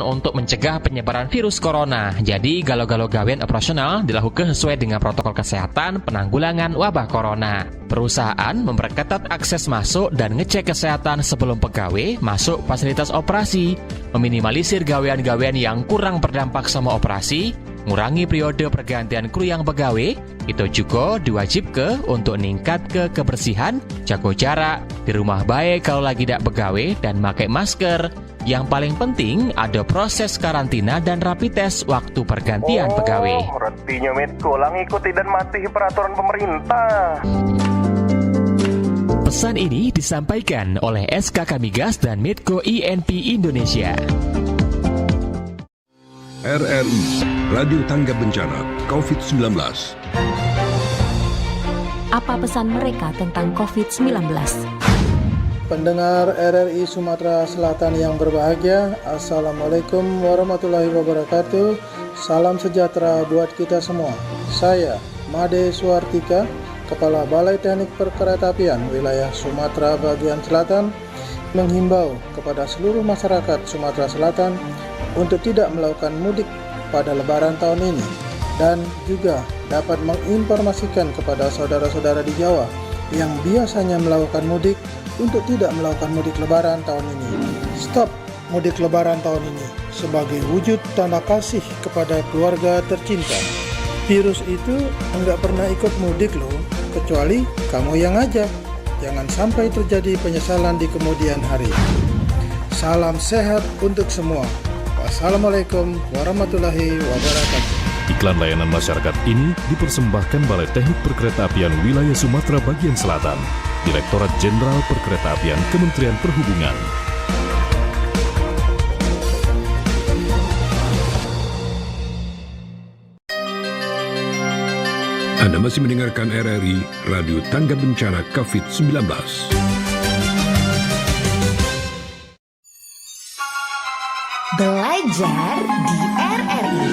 untuk mencegah penyebaran virus corona. Jadi, galau-galau gawean operasional dilakukan sesuai dengan protokol kesehatan penanggulangan wabah corona. Perusahaan memperketat akses masuk dan ngecek kesehatan sebelum pegawai masuk fasilitas operasi, meminimalisir gawean-gawean yang kurang berdampak sama operasi, ngurangi periode pergantian kru yang pegawai. Itu juga diwajibkan untuk ningkat ke kebersihan, jaga jarak, di rumah baik kalau lagi tidak pegawai, dan pakai masker. Yang paling penting ada proses karantina dan rapid test waktu pergantian pegawai. Artinya Medco lang ikuti dan mati peraturan pemerintah. Pesan ini disampaikan oleh SKK Migas dan Medco INP Indonesia. RRI, Radio Tangga Bencana COVID-19. Apa pesan mereka tentang COVID-19? Pendengar RRI Sumatera Selatan yang berbahagia, Assalamualaikum warahmatullahi wabarakatuh. Salam sejahtera buat kita semua. Saya, Made Suartika, Kepala Balai Teknik Perkeretaapian Wilayah Sumatera Bagian Selatan, menghimbau kepada seluruh masyarakat Sumatera Selatan untuk tidak melakukan mudik pada Lebaran tahun ini, dan juga dapat menginformasikan kepada saudara-saudara di Jawa yang biasanya melakukan mudik untuk tidak melakukan mudik Lebaran tahun ini. Stop mudik Lebaran tahun ini sebagai wujud tanda kasih kepada keluarga tercinta. Virus itu enggak pernah ikut mudik loh, kecuali kamu yang ngajak. Jangan sampai terjadi penyesalan di kemudian hari. Salam sehat untuk semua. Wassalamualaikum warahmatullahi wabarakatuh. Iklan layanan masyarakat ini dipersembahkan Balai Teknik Perkeretaapian Wilayah Sumatera Bagian Selatan, Direktorat Jenderal Perkeretaapian Kementerian Perhubungan. Anda masih mendengarkan RRI, Radio Tangga Bencana COVID-19. Belajar di RRI.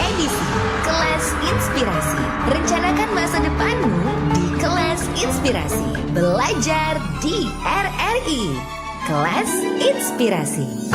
Edisi Kelas Inspirasi. Rencanakan masa depanmu di Kelas Inspirasi. Belajar di RRI. Kelas Inspirasi.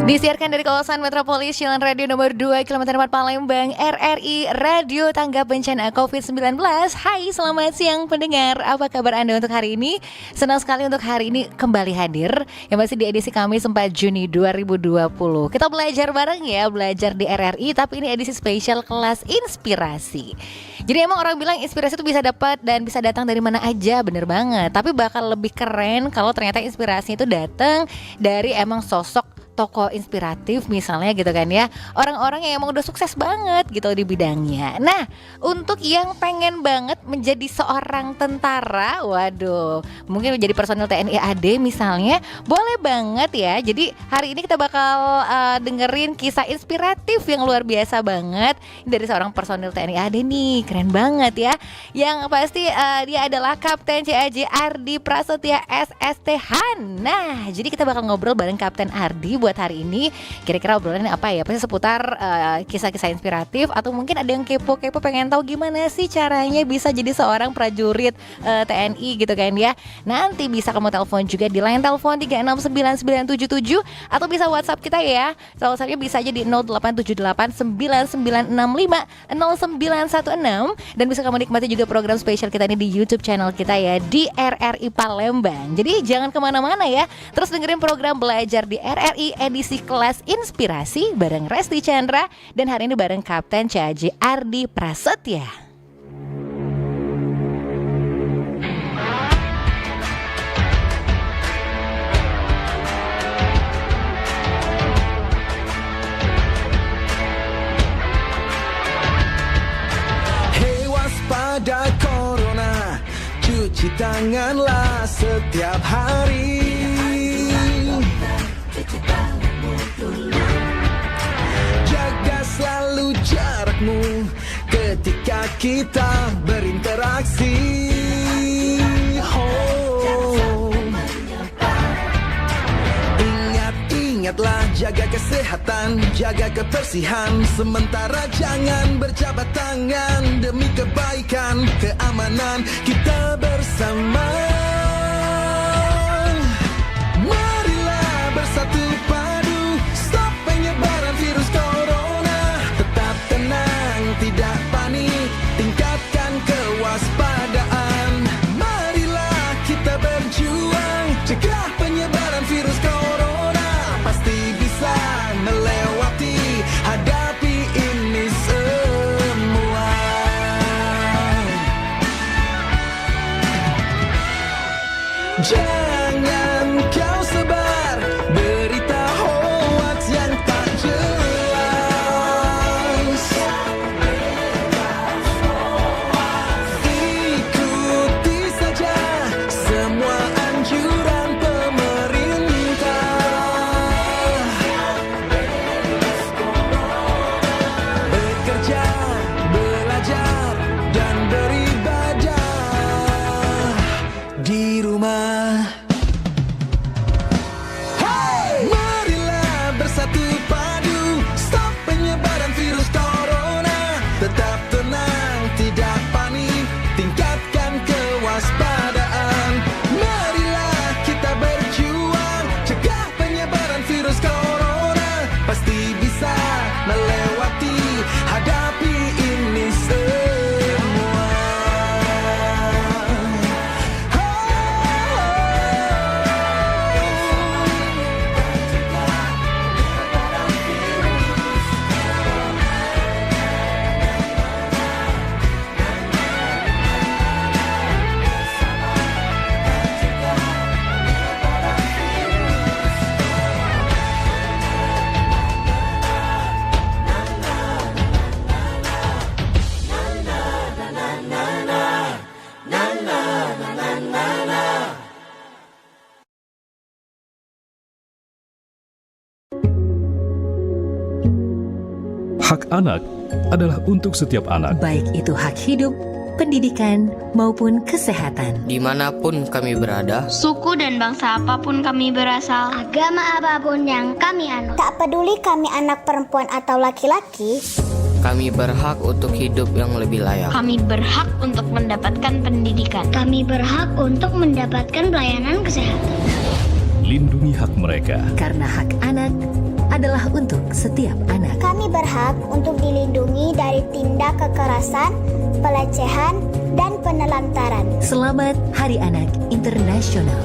Disiarkan dari kawasan Metropolis Jalan Radio nomor 2 Kilometer 4 Palembang, RRI Radio Tangga Bencana COVID-19. Hai, selamat siang pendengar. Apa kabar Anda untuk hari ini? Senang sekali untuk hari ini kembali hadir, yang masih di edisi Kamis 4 Juni 2020. Kita belajar bareng ya, belajar di RRI, tapi ini edisi spesial Kelas Inspirasi. Jadi emang orang bilang inspirasi itu bisa dapat dan bisa datang dari mana aja, bener banget. Tapi bakal lebih keren kalau ternyata inspirasi itu datang dari emang sosok tokoh inspiratif misalnya gitu kan ya, orang-orang yang emang udah sukses banget gitu di bidangnya. Nah, untuk yang pengen banget menjadi seorang tentara, waduh, mungkin menjadi personil TNI AD misalnya, boleh banget ya. Jadi hari ini kita bakal dengerin kisah inspiratif yang luar biasa banget dari seorang personil TNI AD nih, keren banget ya. Yang pasti dia adalah Kapten CAJ Ardi Prasetya SSTH. Nah, jadi kita bakal ngobrol bareng Kapten Ardi buat hari ini. Kira-kira obrolannya apa ya? Pasti seputar kisah-kisah inspiratif, atau mungkin ada yang kepo-kepo pengen tahu gimana sih caranya bisa jadi seorang prajurit TNI gitu kan ya. Nanti bisa kamu telepon juga di line telepon 369977, atau bisa WhatsApp kita ya. WhatsAppnya bisa aja di 087899650916, dan bisa kamu nikmati juga program spesial kita ini di YouTube channel kita ya, di RRI Palembang. Jadi jangan kemana-mana ya, terus dengerin program Belajar di RRI edisi Kelas Inspirasi bareng Resti Chandra, dan hari ini bareng Kapten CAJ Ardi Prasetya. Hey, waspada corona, cuci tanganlah setiap hari. Jaga selalu jarakmu ketika kita berinteraksi. Ingatlah, jaga kesehatan, jaga kebersihan. Sementara jangan berjabat tangan demi kebaikan. tingkatkan kewaspadaan. Marilah kita berjuang, cegah penyebaran virus corona. Pasti bisa melewati, hadapi ini semua. Jangan kau sebar berita hoax yang tak jelas. Ikuti saja semua anjuran pemerintah. Bekerja, belajar, dan beribadah di rumah. Hey! Marilah bersatu padu, stop penyebaran virus corona. Tetap tenang, tidak panik, tingkatkan kewaspadaan. Marilah kita berjuang, cegah penyebaran virus corona. Pasti bisa melewati, hadapi ini semua. Hak anak adalah untuk setiap anak. Baik itu hak hidup, pendidikan, maupun kesehatan. Dimanapun kami berada, suku dan bangsa apapun kami berasal, agama apapun yang kami anut, tak peduli kami anak perempuan atau laki-laki, kami berhak untuk hidup yang lebih layak. Kami berhak untuk mendapatkan pendidikan. Kami berhak untuk mendapatkan pelayanan kesehatan. Lindungi hak mereka. Karena hak anak adalah untuk setiap anak. Kami berhak untuk dilindungi dari tindak kekerasan, pelecehan, dan penelantaran. Selamat Hari Anak Internasional.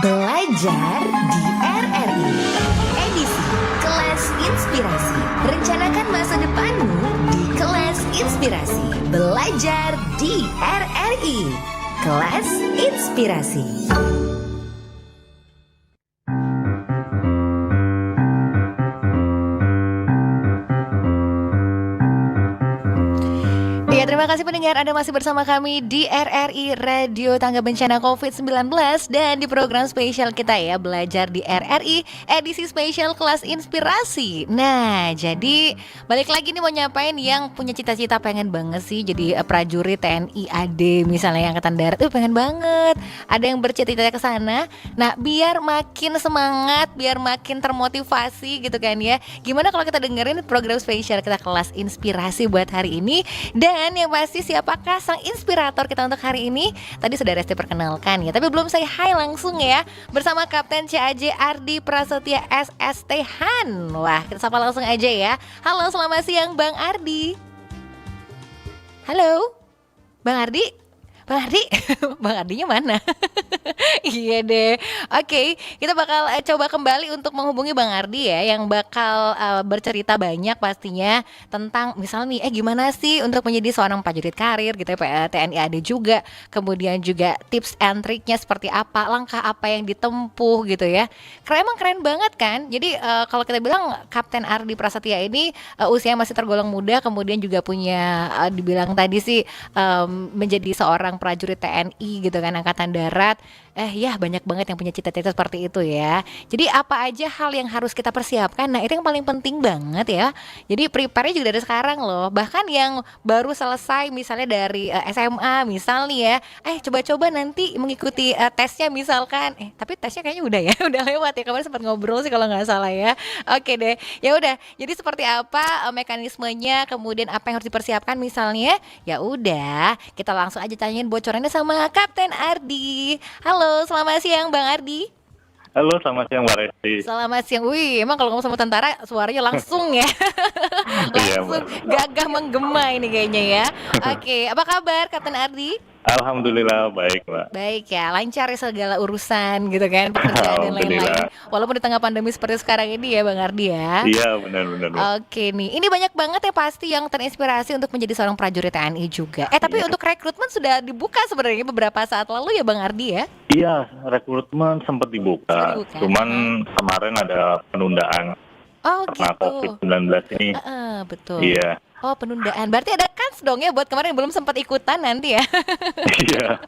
Belajar di RRI. Edisi Kelas Inspirasi. Rencanakan masa depanmu di Kelas Inspirasi. Belajar di RRI. Kelas Inspirasi. Ya, terima kasih pendengar, Anda masih bersama kami di RRI Radio Tangga Bencana COVID-19 dan di program spesial kita ya, Belajar di RRI, edisi spesial Kelas Inspirasi. Nah, jadi balik lagi nih mau nyapain yang punya cita-cita pengen banget sih jadi prajurit TNI AD misalnya Angkatan Darat, pengen banget. Ada yang bercita-cita ke sana. Nah, biar makin semangat, biar makin termotivasi gitu kan ya. Gimana kalau kita dengerin program spesial kita Kelas Inspirasi buat hari ini? Dan yang pasti siapakah sang inspirator kita untuk hari ini? Tadi sudah Resti perkenalkan ya, tapi belum saya hai langsung ya. Bersama Kapten CAJ Ardi Prasetya SST Han. Wah, kita sapa langsung aja ya. Halo, selamat siang Bang Ardi. Halo Bang Ardi. Bang Ardi, Bang Ardinya mana? Iya deh. Oke, kita bakal coba kembali untuk menghubungi Bang Ardi ya, yang bakal bercerita banyak pastinya tentang misalnya nih, gimana sih untuk menjadi seorang prajurit karir gitu ya, TNI AD juga. Kemudian juga tips and triknya seperti apa, langkah apa yang ditempuh gitu ya. Emang keren banget kan. Jadi kalau kita bilang Kapten Ardi Prasetya ini usia masih tergolong muda, kemudian juga punya dibilang tadi sih menjadi seorang prajurit TNI gitu kan, Angkatan Darat. Ya banyak banget yang punya cita-cita seperti itu ya. Jadi apa aja hal yang harus kita persiapkan? Nah, itu yang paling penting banget ya. Jadi prepare-nya juga dari sekarang loh. Bahkan yang baru selesai misalnya dari SMA misal nih ya, coba-coba nanti mengikuti tesnya misalkan. Tapi tesnya kayaknya udah ya, udah lewat ya. Kemarin sempat ngobrol sih kalau nggak salah ya. Oke deh. Ya udah. Jadi seperti apa mekanismenya, kemudian apa yang harus dipersiapkan misalnya? Ya udah, kita langsung aja tanyain bocorannya sama Kapten Ardi. Halo, selamat siang Bang Ardi. Halo, selamat siang Mbak Resti. Selamat siang. Wih, emang kalau ngomong sama tentara suaranya langsung ya. Iya, Langsung Mbak. gagah menggema ini kayaknya ya. Oke, apa kabar Kapten Ardi? Alhamdulillah baik, Mbak. Baik ya, lancar ya segala urusan gitu kan, pekerjaan dan lain-lain. Alhamdulillah. Walaupun di tengah pandemi seperti sekarang ini ya Bang Ardi ya. Iya, benar-benar, Mbak. Oke nih, ini banyak banget ya pasti yang terinspirasi untuk menjadi seorang prajurit TNI juga. Tapi Iya. untuk rekrutmen sudah dibuka sebenarnya beberapa saat lalu ya Bang Ardi ya. Iya, rekrutmen sempat dibuka. Sempat dibuka. Cuman kemarin ada penundaan Oh karena gitu. COVID-19 ini. Betul. Iya. Oh penundaan, berarti ada kans dong ya buat kemarin yang belum sempat ikutan nanti ya. Iya.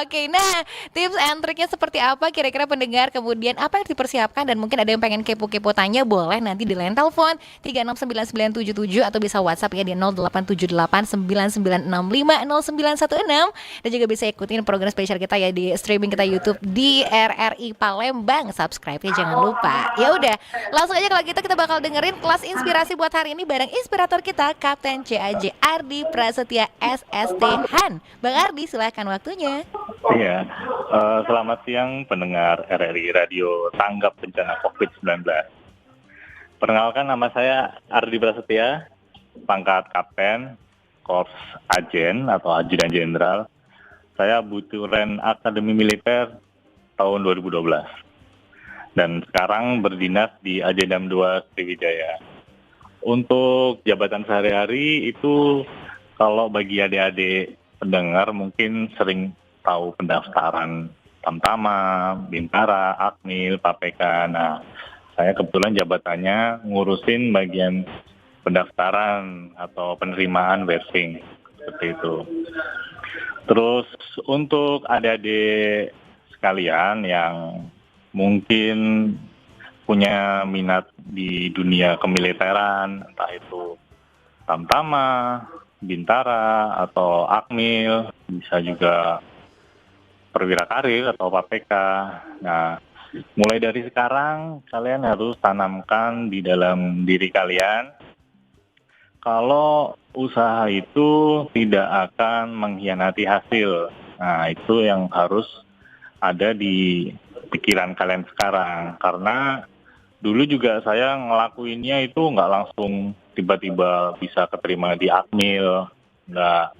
Oke, nah tips and triknya seperti apa kira-kira pendengar, kemudian apa yang dipersiapkan dan mungkin ada yang pengen kepo-kepo tanya boleh nanti di line telepon 369977 atau bisa WhatsApp ya di 087899650916 dan juga bisa ikutin program spesial kita ya di streaming kita YouTube di RRI Palembang. Subscribe-nya jangan lupa. Ya udah, langsung aja kalau gitu kita bakal dengerin kelas inspirasi buat hari ini bareng inspirator kita Kapten CAJ Ardi Prasetya SST Han. Bang Ardi silahkan waktunya. Iya. Selamat siang pendengar RRI Radio Tanggap Bencana COVID-19. Perkenalkan, nama saya Ardi Prasetya, pangkat Kapten, Korps Ajen atau Ajudan Jenderal. Saya Buturen Akademi Militer tahun 2012. Dan sekarang berdinas di Ajedam 2 Sriwijaya. Untuk jabatan sehari-hari itu kalau bagi adik-adik pendengar mungkin sering tahu pendaftaran Tamtama, Bintara, Akmil, PAPK. Nah, saya kebetulan jabatannya ngurusin bagian pendaftaran atau penerimaan versing seperti itu. Terus untuk adik-adik sekalian yang mungkin punya minat di dunia kemiliteran, entah itu Tamtama, Bintara, atau Akmil, bisa juga perwira karir atau PAPK. Nah, mulai dari sekarang kalian harus tanamkan di dalam diri kalian kalau usaha itu tidak akan mengkhianati hasil. Nah, itu yang harus ada di pikiran kalian sekarang. Karena dulu juga saya ngelakuinnya itu nggak langsung tiba-tiba bisa keterima di Akmil. Nggak.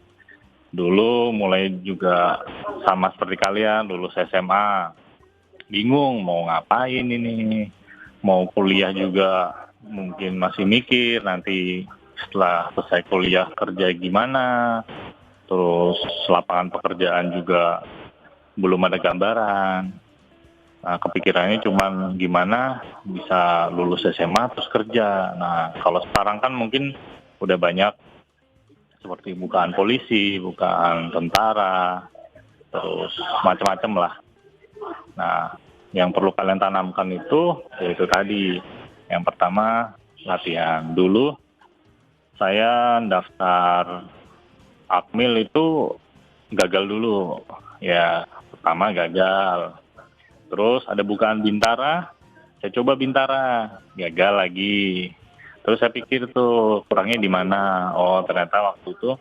Dulu mulai juga sama seperti kalian, lulus SMA. Bingung mau ngapain ini. Mau kuliah juga mungkin masih mikir nanti setelah selesai kuliah kerja gimana. Terus lapangan pekerjaan juga belum ada gambaran. Nah, kepikirannya cuman gimana bisa lulus SMA terus kerja. Nah, kalau sekarang kan mungkin udah banyak seperti bukaan polisi, bukaan tentara, terus macam-macam lah. Nah, yang perlu kalian tanamkan itu yaitu tadi. Yang pertama, latihan. Dulu saya daftar Akmil itu gagal dulu. Ya, pertama gagal. Terus ada bukaan Bintara, saya coba Bintara, gagal lagi. Terus saya pikir tuh kurangnya di mana? Oh, ternyata waktu itu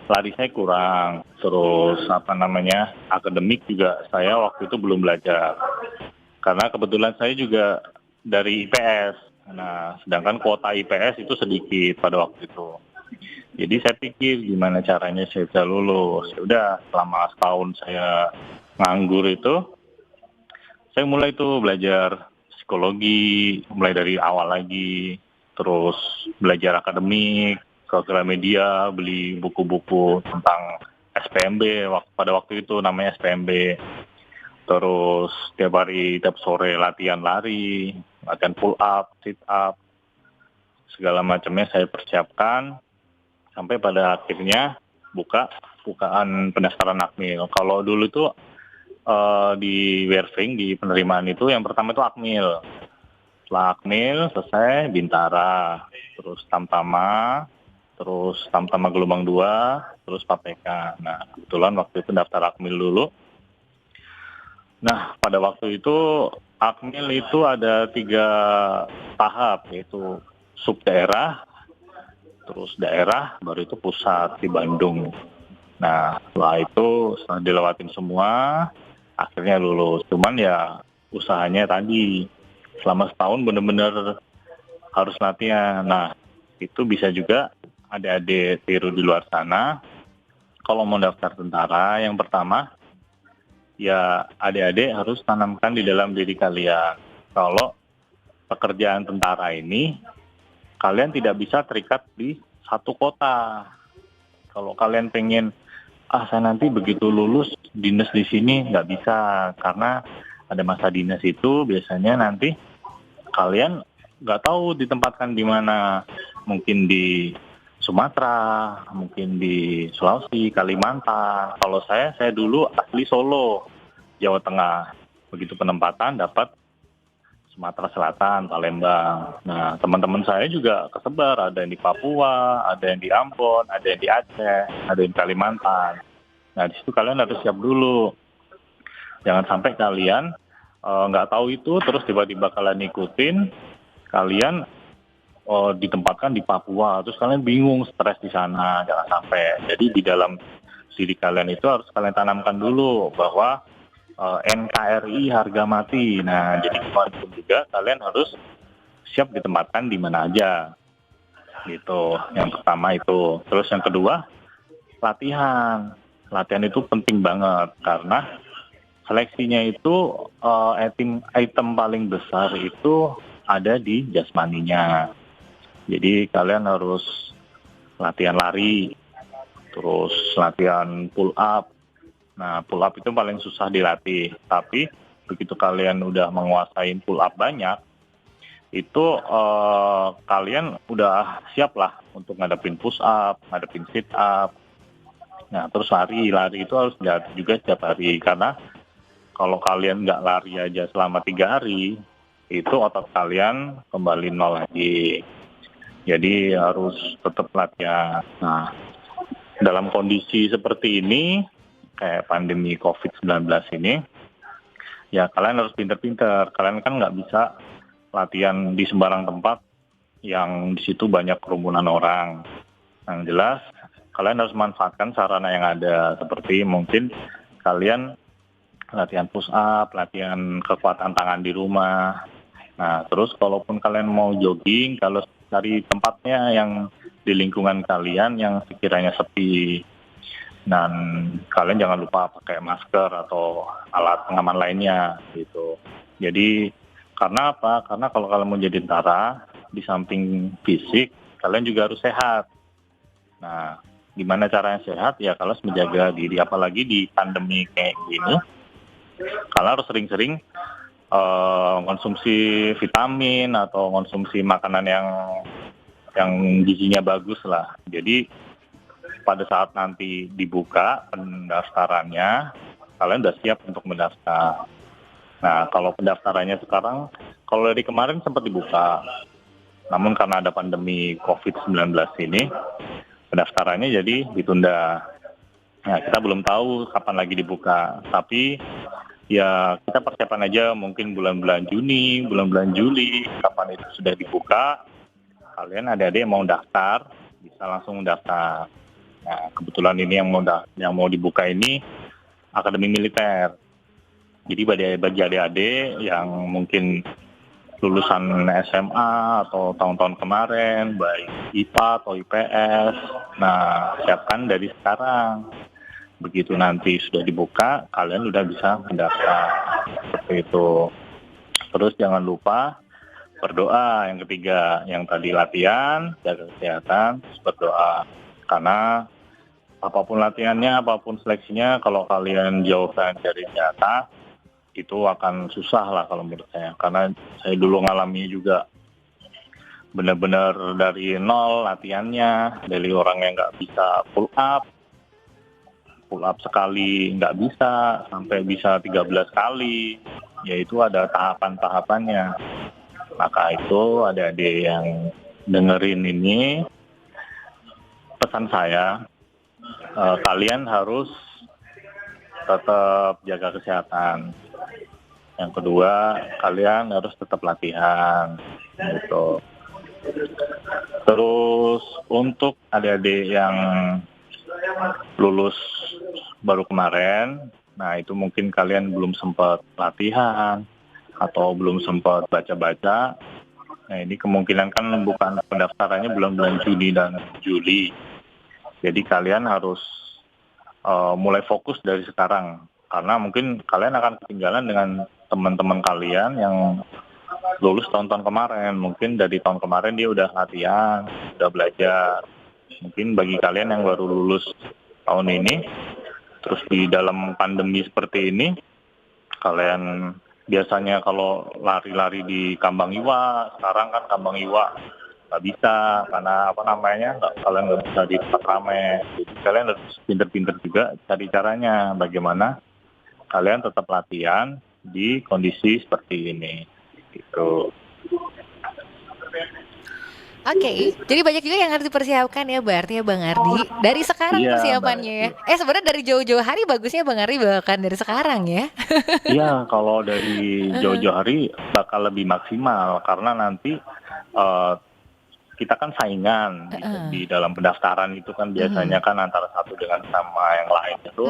lari saya kurang. Terus akademik juga saya waktu itu belum belajar. Karena kebetulan saya juga dari IPS. Nah, sedangkan kuota IPS itu sedikit pada waktu itu. Jadi saya pikir gimana caranya saya bisa lulus. Ya udah, selama setahun saya nganggur itu, saya mulai tuh belajar psikologi, mulai dari awal lagi, terus belajar akademik, ke Gramedia, beli buku-buku tentang SPMB, pada waktu itu namanya SPMB. Terus tiap hari, tiap sore latihan lari, latihan pull up, sit up, segala macamnya saya persiapkan, sampai pada akhirnya bukaan pendaftaran Akmil. Kalau dulu tuh di Werving, di penerimaan itu yang pertama itu Akmil. Setelah Akmil selesai Bintara, terus Tamtama gelombang 2, terus PAPK. Nah, kebetulan waktu itu daftar Akmil dulu. Nah, pada waktu itu Akmil itu ada 3 tahap, yaitu sub daerah, terus daerah, baru itu pusat di Bandung. Nah, setelah itu setelah dilewatin semua, akhirnya lulus. Cuman ya usahanya tadi selama setahun benar-benar harus latihan. Nah, itu bisa juga adik-adik tiru di luar sana. Kalau mau daftar tentara, yang pertama ya adik-adik harus tanamkan di dalam diri kalian. Kalau pekerjaan tentara ini, kalian tidak bisa terikat di satu kota. Kalau kalian pengen, saya nanti begitu lulus dinas di sini, nggak bisa. Karena ada masa dinas itu biasanya nanti kalian nggak tahu ditempatkan di mana. Mungkin di Sumatera, mungkin di Sulawesi, Kalimantan. Kalau saya dulu asli Solo, Jawa Tengah. Begitu penempatan dapat Sumatera Selatan, Palembang. Nah, teman-teman saya juga kesebar, ada yang di Papua, ada yang di Ambon, ada yang di Aceh, ada yang di Kalimantan. Nah, di situ kalian harus siap dulu. Jangan sampai kalian nggak tahu itu, terus tiba-tiba kalian ikutin, kalian ditempatkan di Papua, terus kalian bingung, stres di sana. Jangan sampai. Jadi di dalam diri kalian itu harus kalian tanamkan dulu bahwa NKRI harga mati. Nah, jadi kemanapun juga kalian harus siap ditempatkan di mana aja. Gitu. Yang pertama itu. Terus yang kedua, latihan. Latihan itu penting banget karena seleksinya itu item paling besar itu ada di jasmaninya. Jadi kalian harus latihan lari, terus latihan pull up. Nah, pull up itu paling susah dilatih. Tapi begitu kalian udah menguasai pull up banyak, itu kalian udah siap lah untuk ngadepin push up, ngadepin sit up. Nah, terus lari itu harus dilatih juga setiap hari. Karena kalau kalian nggak lari aja selama 3 hari, itu otot kalian kembali nol lagi. Jadi harus tetap latihan. Nah, dalam kondisi seperti ini, kayak pandemi COVID-19 ini, ya kalian harus pinter-pinter. Kalian kan nggak bisa latihan di sembarang tempat yang di situ banyak kerumunan orang. Yang jelas, kalian harus manfaatkan sarana yang ada. Seperti mungkin kalian latihan push up, latihan kekuatan tangan di rumah. Nah, terus kalaupun kalian mau jogging, kalau cari tempatnya yang di lingkungan kalian yang sekiranya sepi. Dan kalian jangan lupa pakai masker atau alat pengaman lainnya gitu. Jadi karena apa? Karena kalau kalian mau jadi tentara, di samping fisik, kalian juga harus sehat. Nah, gimana caranya sehat? Ya kalian harus menjaga diri, apalagi di pandemi kayak gini. Kalian harus sering-sering konsumsi vitamin atau konsumsi makanan yang gizinya bagus lah. Jadi pada saat nanti dibuka pendaftarannya, kalian udah siap untuk mendaftar. Nah, kalau pendaftarannya sekarang, kalau dari kemarin sempat dibuka, namun karena ada pandemi COVID-19 ini, pendaftarannya jadi ditunda. Nah, kita belum tahu kapan lagi dibuka, tapi ya kita persiapan aja mungkin bulan-bulan Juni, bulan-bulan Juli, kapan itu sudah dibuka, kalian adik-adik yang mau daftar, bisa langsung daftar. Nah, kebetulan ini yang mau dibuka ini Akademi Militer. Jadi bagi adik-adik yang mungkin lulusan SMA atau tahun-tahun kemarin, baik IPA atau IPS, nah siapkan dari sekarang. Begitu nanti sudah dibuka, kalian udah bisa mendaftar. Seperti itu. Terus jangan lupa berdoa yang ketiga. Yang tadi latihan, jaga kesehatan, terus berdoa. Karena apapun latihannya, apapun seleksinya, kalau kalian jauhkan dari nyata, itu akan susah lah kalau menurut saya. Karena saya dulu ngalami juga benar-benar dari nol latihannya, dari orang yang nggak bisa pull up sekali nggak bisa, sampai bisa 13 kali, yaitu ada tahapan-tahapannya. Maka itu adik-adik yang dengerin ini, pesan saya, kalian harus tetap jaga kesehatan. Yang kedua, kalian harus tetap latihan gitu. Terus untuk adik-adik yang lulus baru kemarin, nah itu mungkin kalian belum sempat latihan atau belum sempat baca-baca, nah ini kemungkinan kan bukan pendaftarannya bulan-bulan Juni dan Juli. Jadi kalian harus mulai fokus dari sekarang. Karena mungkin kalian akan ketinggalan dengan teman-teman kalian yang lulus tahun-tahun kemarin. Mungkin dari tahun kemarin dia udah latihan, udah belajar. Mungkin bagi kalian yang baru lulus tahun ini, terus di dalam pandemi seperti ini, kalian biasanya kalau lari-lari di Kambang Iwa, sekarang kan Kambang Iwa nggak bisa karena kalian nggak bisa di tempat ramai. Jadi kalian harus pinter-pinter juga cari caranya bagaimana kalian tetap latihan di kondisi seperti ini, gitu. Oke, jadi banyak juga yang harus dipersiapkan ya berarti ya Bang Ardi. Dari sekarang persiapannya ya. Sebenarnya dari jauh-jauh hari bagusnya Bang Ardi bahkan dari sekarang ya. Iya, kalau dari jauh-jauh hari bakal lebih maksimal karena nanti kita kan saingan di dalam pendaftaran itu kan biasanya kan antara satu dengan sama yang lain itu.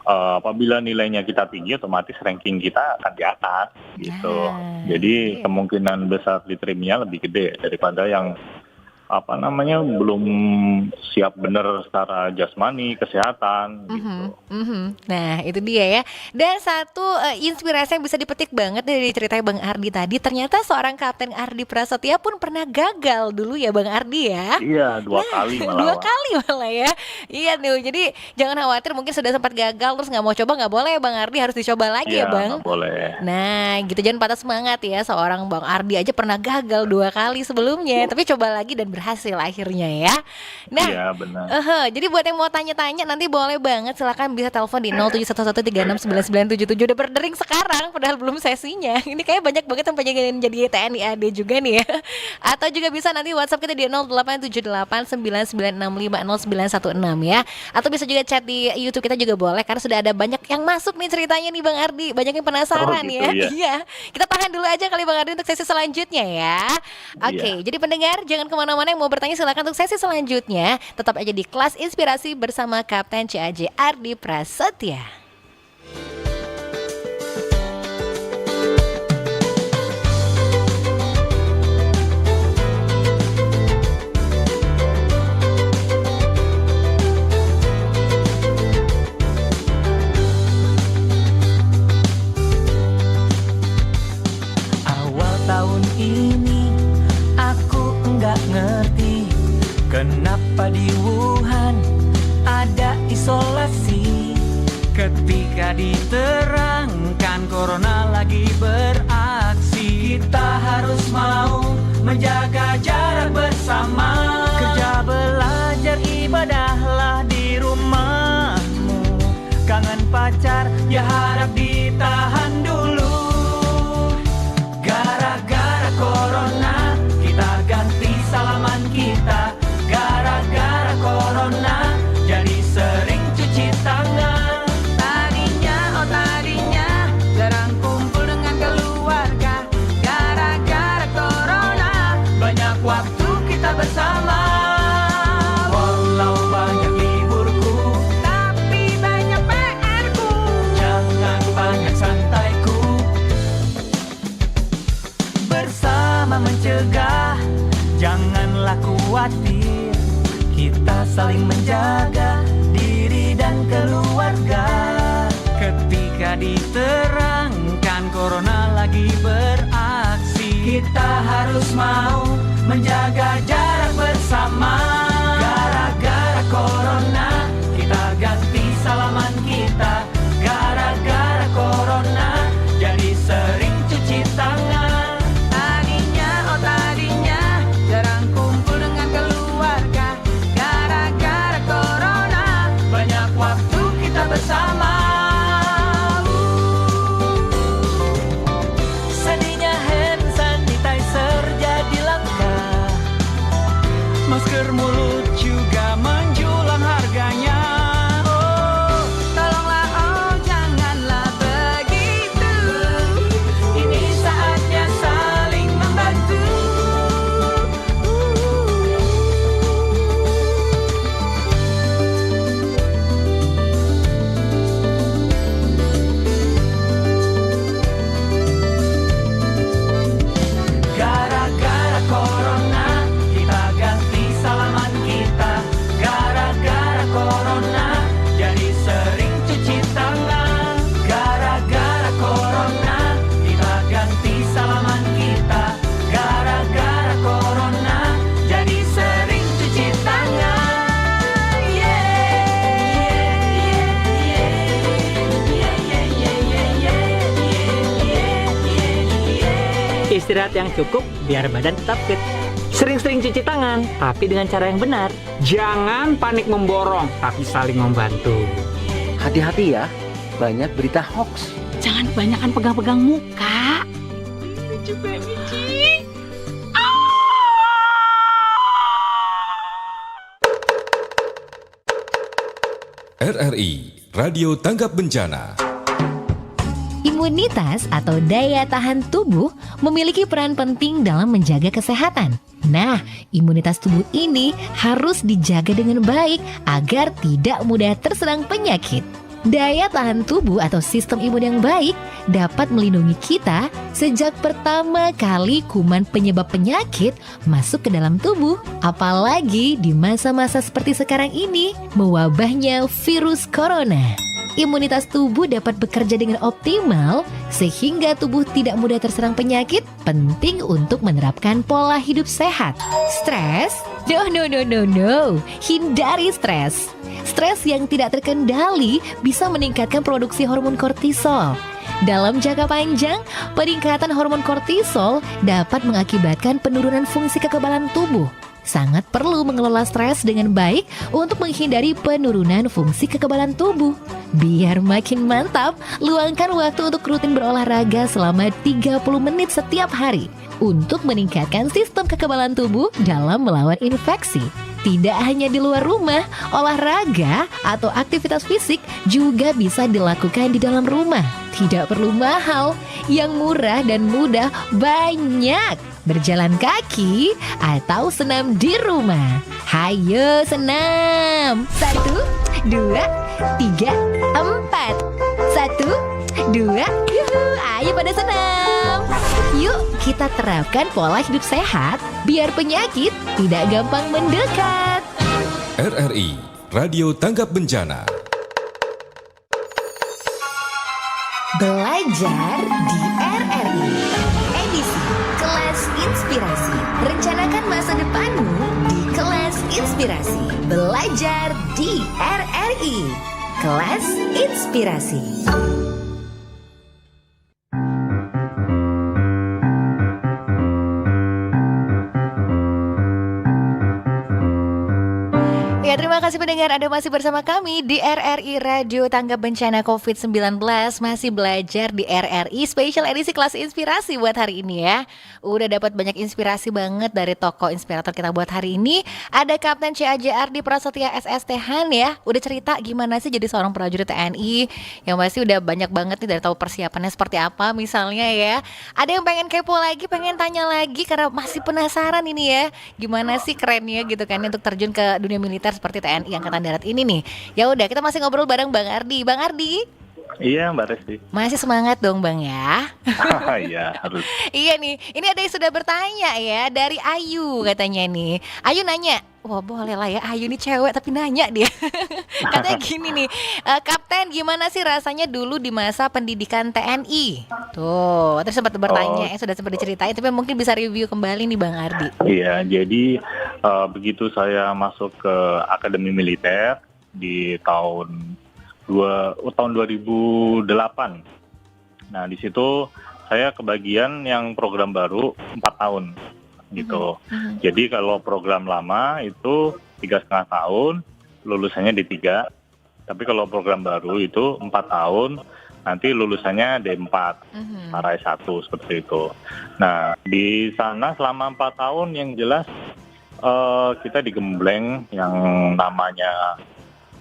Apabila nilainya kita tinggi, otomatis ranking kita akan di atas gitu. Jadi kemungkinan besar diterimanya lebih gede daripada yang belum siap benar secara jasmani, kesehatan gitu. Nah itu dia ya. Dan satu inspirasi yang bisa dipetik banget dari ceritanya Bang Ardi tadi, ternyata seorang Kapten Ardi Prasetya pun pernah gagal dulu ya Bang Ardi ya. Iya, dua kali malah ya. Iya nih, jadi jangan khawatir mungkin sudah sempat gagal terus nggak mau coba, nggak boleh ya Bang Ardi, harus dicoba lagi ya Bang. Nggak boleh. Nah gitu, jangan patah semangat ya, seorang Bang Ardi aja pernah gagal 2 kali sebelumnya, tapi coba lagi dan berhasil akhirnya ya. Nah, iya, benar. Jadi buat yang mau tanya-tanya nanti boleh banget, silakan bisa telepon di 0711369977. Udah berdering sekarang padahal belum sesinya. Ini kayak banyak banget yang pengen jadi TNI AD juga nih ya. Atau juga bisa nanti WhatsApp kita di 087899650916 ya. Atau bisa juga chat di YouTube kita juga boleh, karena sudah ada banyak yang masuk nih ceritanya nih Bang Ardi. Banyak yang penasaran gitu, ya. Iya. Kita tahan dulu aja kali Bang Ardi untuk sesi selanjutnya ya. Oke, jadi pendengar jangan kemana-mana, yang mau bertanya silakan untuk sesi selanjutnya. Tetap aja di Kelas Inspirasi bersama Kapten CAJ Ardi Prasetya. Awal tahun ini aku enggak ngerti kenapa di Wuhan ada isolasi. Ketika diterangkan corona lagi beraksi, kita harus mau menjaga jarak bersama. Kerja, belajar, ibadahlah di rumahmu. Kangen pacar, ya harap ditahan dulu. Gara-gara corona kita ganti salaman kita. Gara-gara corona jadi sering cuci tangan. Tadinya jarang kumpul dengan keluarga. Gara-gara corona banyak waktu kita bersama. Walau banyak liburku, tapi banyak PR-ku. Jangan banyak santaiku. Bersama mencegah, janganlah khawatir. Kita saling menjaga diri dan keluarga. Ketika diterangkan corona lagi beraksi, kita harus mau menjaga jarak bersama. Gara-gara corona kita ganti salaman kita. Gara-gara corona jadi sering cuci tangan. Tadinya jarang kumpul dengan keluarga. Gara-gara corona banyak waktu kita bersama. Sedihnya hand sanitizer jadi langka. Masker mulut juga menjulang harganya. Oh, tolonglah, oh janganlah begitu. Ini saatnya saling membantu. istirahat yang cukup biar badan tetap fit. Sering-sering cuci tangan, tapi dengan cara yang benar. Jangan panik memborong, tapi saling membantu. Hati-hati ya, banyak berita hoax. Jangan kebanyakan pegang-pegang muka. Lucu baby Ci. RRI Radio Tanggap Bencana. Imunitas atau daya tahan tubuh memiliki peran penting dalam menjaga kesehatan. Nah, imunitas tubuh ini harus dijaga dengan baik agar tidak mudah terserang penyakit. Daya tahan tubuh atau sistem imun yang baik dapat melindungi kita sejak pertama kali kuman penyebab penyakit masuk ke dalam tubuh. Apalagi di masa-masa seperti sekarang ini, mewabahnya virus corona. Imunitas tubuh dapat bekerja dengan optimal sehingga tubuh tidak mudah terserang penyakit. Penting untuk menerapkan pola hidup sehat. Stres? No. Hindari stres. Stres yang tidak terkendali bisa meningkatkan produksi hormon kortisol. Dalam jangka panjang, peningkatan hormon kortisol dapat mengakibatkan penurunan fungsi kekebalan tubuh. Sangat perlu mengelola stres dengan baik untuk menghindari penurunan fungsi kekebalan tubuh. Biar makin mantap, luangkan waktu untuk rutin berolahraga selama 30 menit setiap hari untuk meningkatkan sistem kekebalan tubuh dalam melawan infeksi. Tidak hanya di luar rumah, olahraga atau aktivitas fisik juga bisa dilakukan di dalam rumah. Tidak perlu mahal, yang murah dan mudah banyak. Berjalan kaki atau senam di rumah. Hayo senam. 1, 2, 3, 4. 1, 2, yuhu, ayo pada senam. Yuk kita terapkan pola hidup sehat biar penyakit tidak gampang mendekat. RRI Radio Tanggap Bencana. Belajar di RRI. Edisi Kelas Inspirasi. Rencanakan masa depanmu di Kelas Inspirasi. Belajar di RRI. Kelas Inspirasi. Ya, terima kasih pendengar, Anda masih bersama kami di RRI Radio Tanggap Bencana COVID-19. Masih belajar di RRI Special Edisi Kelas Inspirasi buat hari ini ya. Udah dapat banyak inspirasi banget dari tokoh inspirator kita buat hari ini. Ada Kapten C.A.J. Ardi Prasetya SST Han ya. Udah cerita gimana sih jadi seorang prajurit TNI. Yang pasti udah banyak banget nih dari tahu persiapannya seperti apa misalnya ya. Ada yang pengen kepo lagi, pengen tanya lagi karena masih penasaran ini ya. Gimana sih kerennya gitu kan untuk terjun ke dunia militer seperti TNI Angkatan Darat ini nih. Ya udah, kita masih ngobrol bareng Bang Ardi. Bang Ardi. Iya, Mbak Resti. Masih semangat dong Bang ya. Iya, harus. Iya nih, ini ada yang sudah bertanya ya dari Ayu katanya nih. Ayu nanya, wah boleh lah ya, Ayu nih cewek tapi nanya dia. Katanya gini nih, Kapten gimana sih rasanya dulu di masa pendidikan TNI? Tuh, terus sempat bertanya, sudah sempat diceritain, tapi mungkin bisa review kembali nih Bang Ardi. Iya, jadi begitu saya masuk ke Akademi Militer di tahun 2008. Nah, di situ saya kebagian yang program baru 4 tahun gitu. Jadi kalau program lama itu 3,5 tahun, lulusannya D3. Tapi kalau program baru itu 4 tahun, nanti lulusannya D4, para S1 seperti itu. Nah, di sana selama 4 tahun yang jelas kita digembleng yang namanya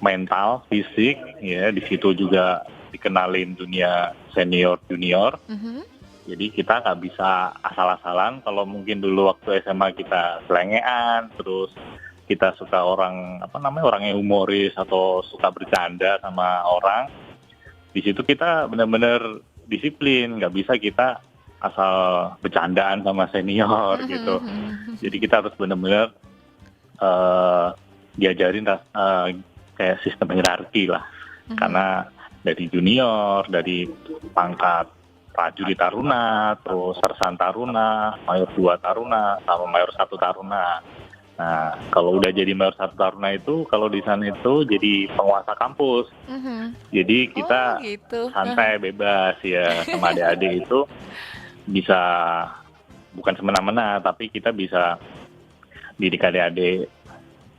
mental, fisik, ya di situ juga dikenalin dunia senior junior. Jadi kita nggak bisa asal-asalan. Kalau mungkin dulu waktu SMA kita selengean, terus kita suka orang orang yang humoris atau suka bercanda sama orang. Di situ kita benar-benar disiplin, nggak bisa kita asal bercandaan sama senior gitu. Jadi kita harus benar-benar diajarin kayak sistem hierarki lah. Karena dari junior, dari pangkat prajurit taruna, terus sersan taruna, mayor 2 taruna, sama mayor 1 taruna. Nah, kalau udah jadi mayor 1 taruna itu, kalau di sana itu jadi penguasa kampus. Jadi kita santai, bebas ya, sama adik-adik itu bisa bukan semena-mena, tapi kita bisa didik adik-adik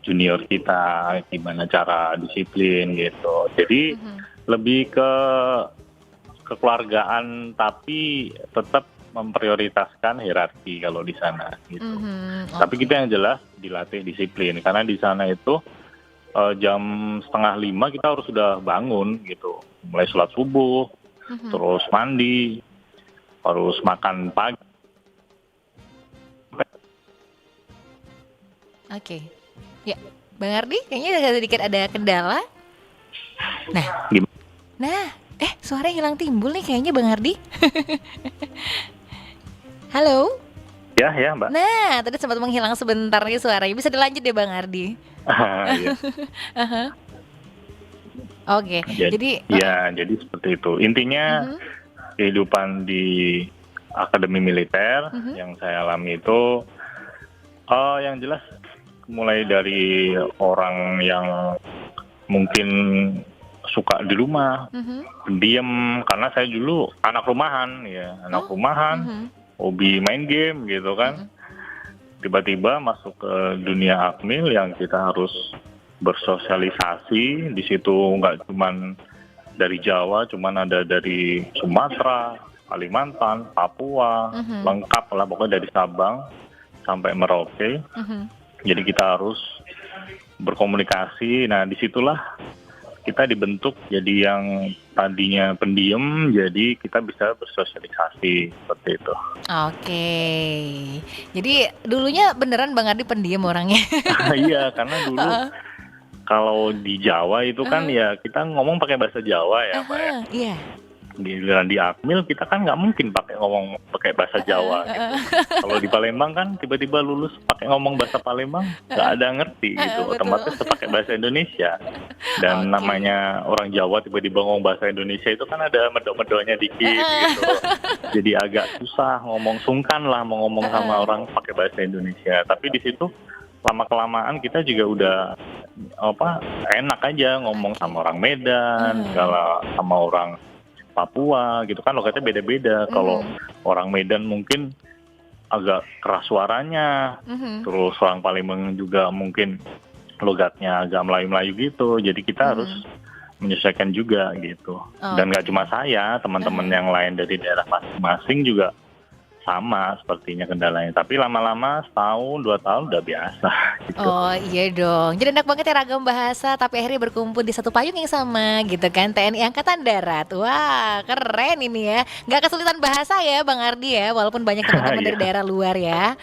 junior kita gimana cara disiplin gitu. Jadi lebih ke kekeluargaan, tapi tetap memprioritaskan hierarki kalau di sana gitu. Tapi kita yang jelas dilatih disiplin, karena di sana itu jam 4:30 kita harus sudah bangun gitu, mulai sholat subuh, terus mandi, harus makan pagi. Oke, ya Bang Ardi kayaknya sedikit ada kendala. Suaranya hilang timbul nih kayaknya Bang Ardi. Halo? Ya Mbak. Nah, tadi sempat menghilang sebentar nih suaranya. Bisa dilanjut deh Bang Ardi. Iya. Oke, jadi jadi seperti itu. Intinya kehidupan di akademi militer yang saya alami itu yang jelas mulai dari orang yang mungkin suka di rumah, pendiam, karena saya dulu anak rumahan hobi main game gitu kan. Tiba-tiba masuk ke dunia akmil yang kita harus bersosialisasi. Di situ nggak cuman dari Jawa, cuman ada dari Sumatera, Kalimantan, Papua, lengkap lah pokoknya dari Sabang sampai Merauke. Jadi kita harus berkomunikasi. Nah disitulah kita dibentuk jadi yang tadinya pendiam, jadi kita bisa bersosialisasi seperti itu. Oke, jadi dulunya beneran Bang Ardi pendiam orangnya. Iya, karena dulu kalau di Jawa itu kan ya kita ngomong pakai bahasa Jawa ya, Pak ya. Iya. Di Akmil kita kan nggak mungkin ngomong pakai bahasa Jawa gitu. Kalau di Palembang kan tiba-tiba lulus pakai ngomong bahasa Palembang, nggak ada ngerti gitu. Otomatis pakai bahasa Indonesia. Dan namanya orang Jawa tiba-tiba ngomong bahasa Indonesia itu kan ada medok-medoknya dikit gitu. Jadi agak susah sungkan lah mau ngomong sama orang pakai bahasa Indonesia. Tapi di situ lama-kelamaan kita juga udah enak aja ngomong sama orang Medan, kalau sama orang Papua gitu kan logatnya beda-beda. Kalau orang Medan mungkin agak keras suaranya, terus orang Palembang juga mungkin logatnya agak Melayu-Melayu gitu. Jadi kita harus menyesuaikan juga gitu. Dan nggak cuma saya, teman-teman yang lain dari daerah masing-masing juga sama sepertinya kendalanya. Tapi lama-lama setahun 2 tahun udah biasa gitu. Oh iya dong, jadi enak banget ya ragam bahasa tapi akhirnya berkumpul di satu payung yang sama gitu kan, TNI Angkatan Darat. Wah keren ini ya, nggak kesulitan bahasa ya Bang Ardi ya, walaupun banyak teman-teman dari daerah luar ya.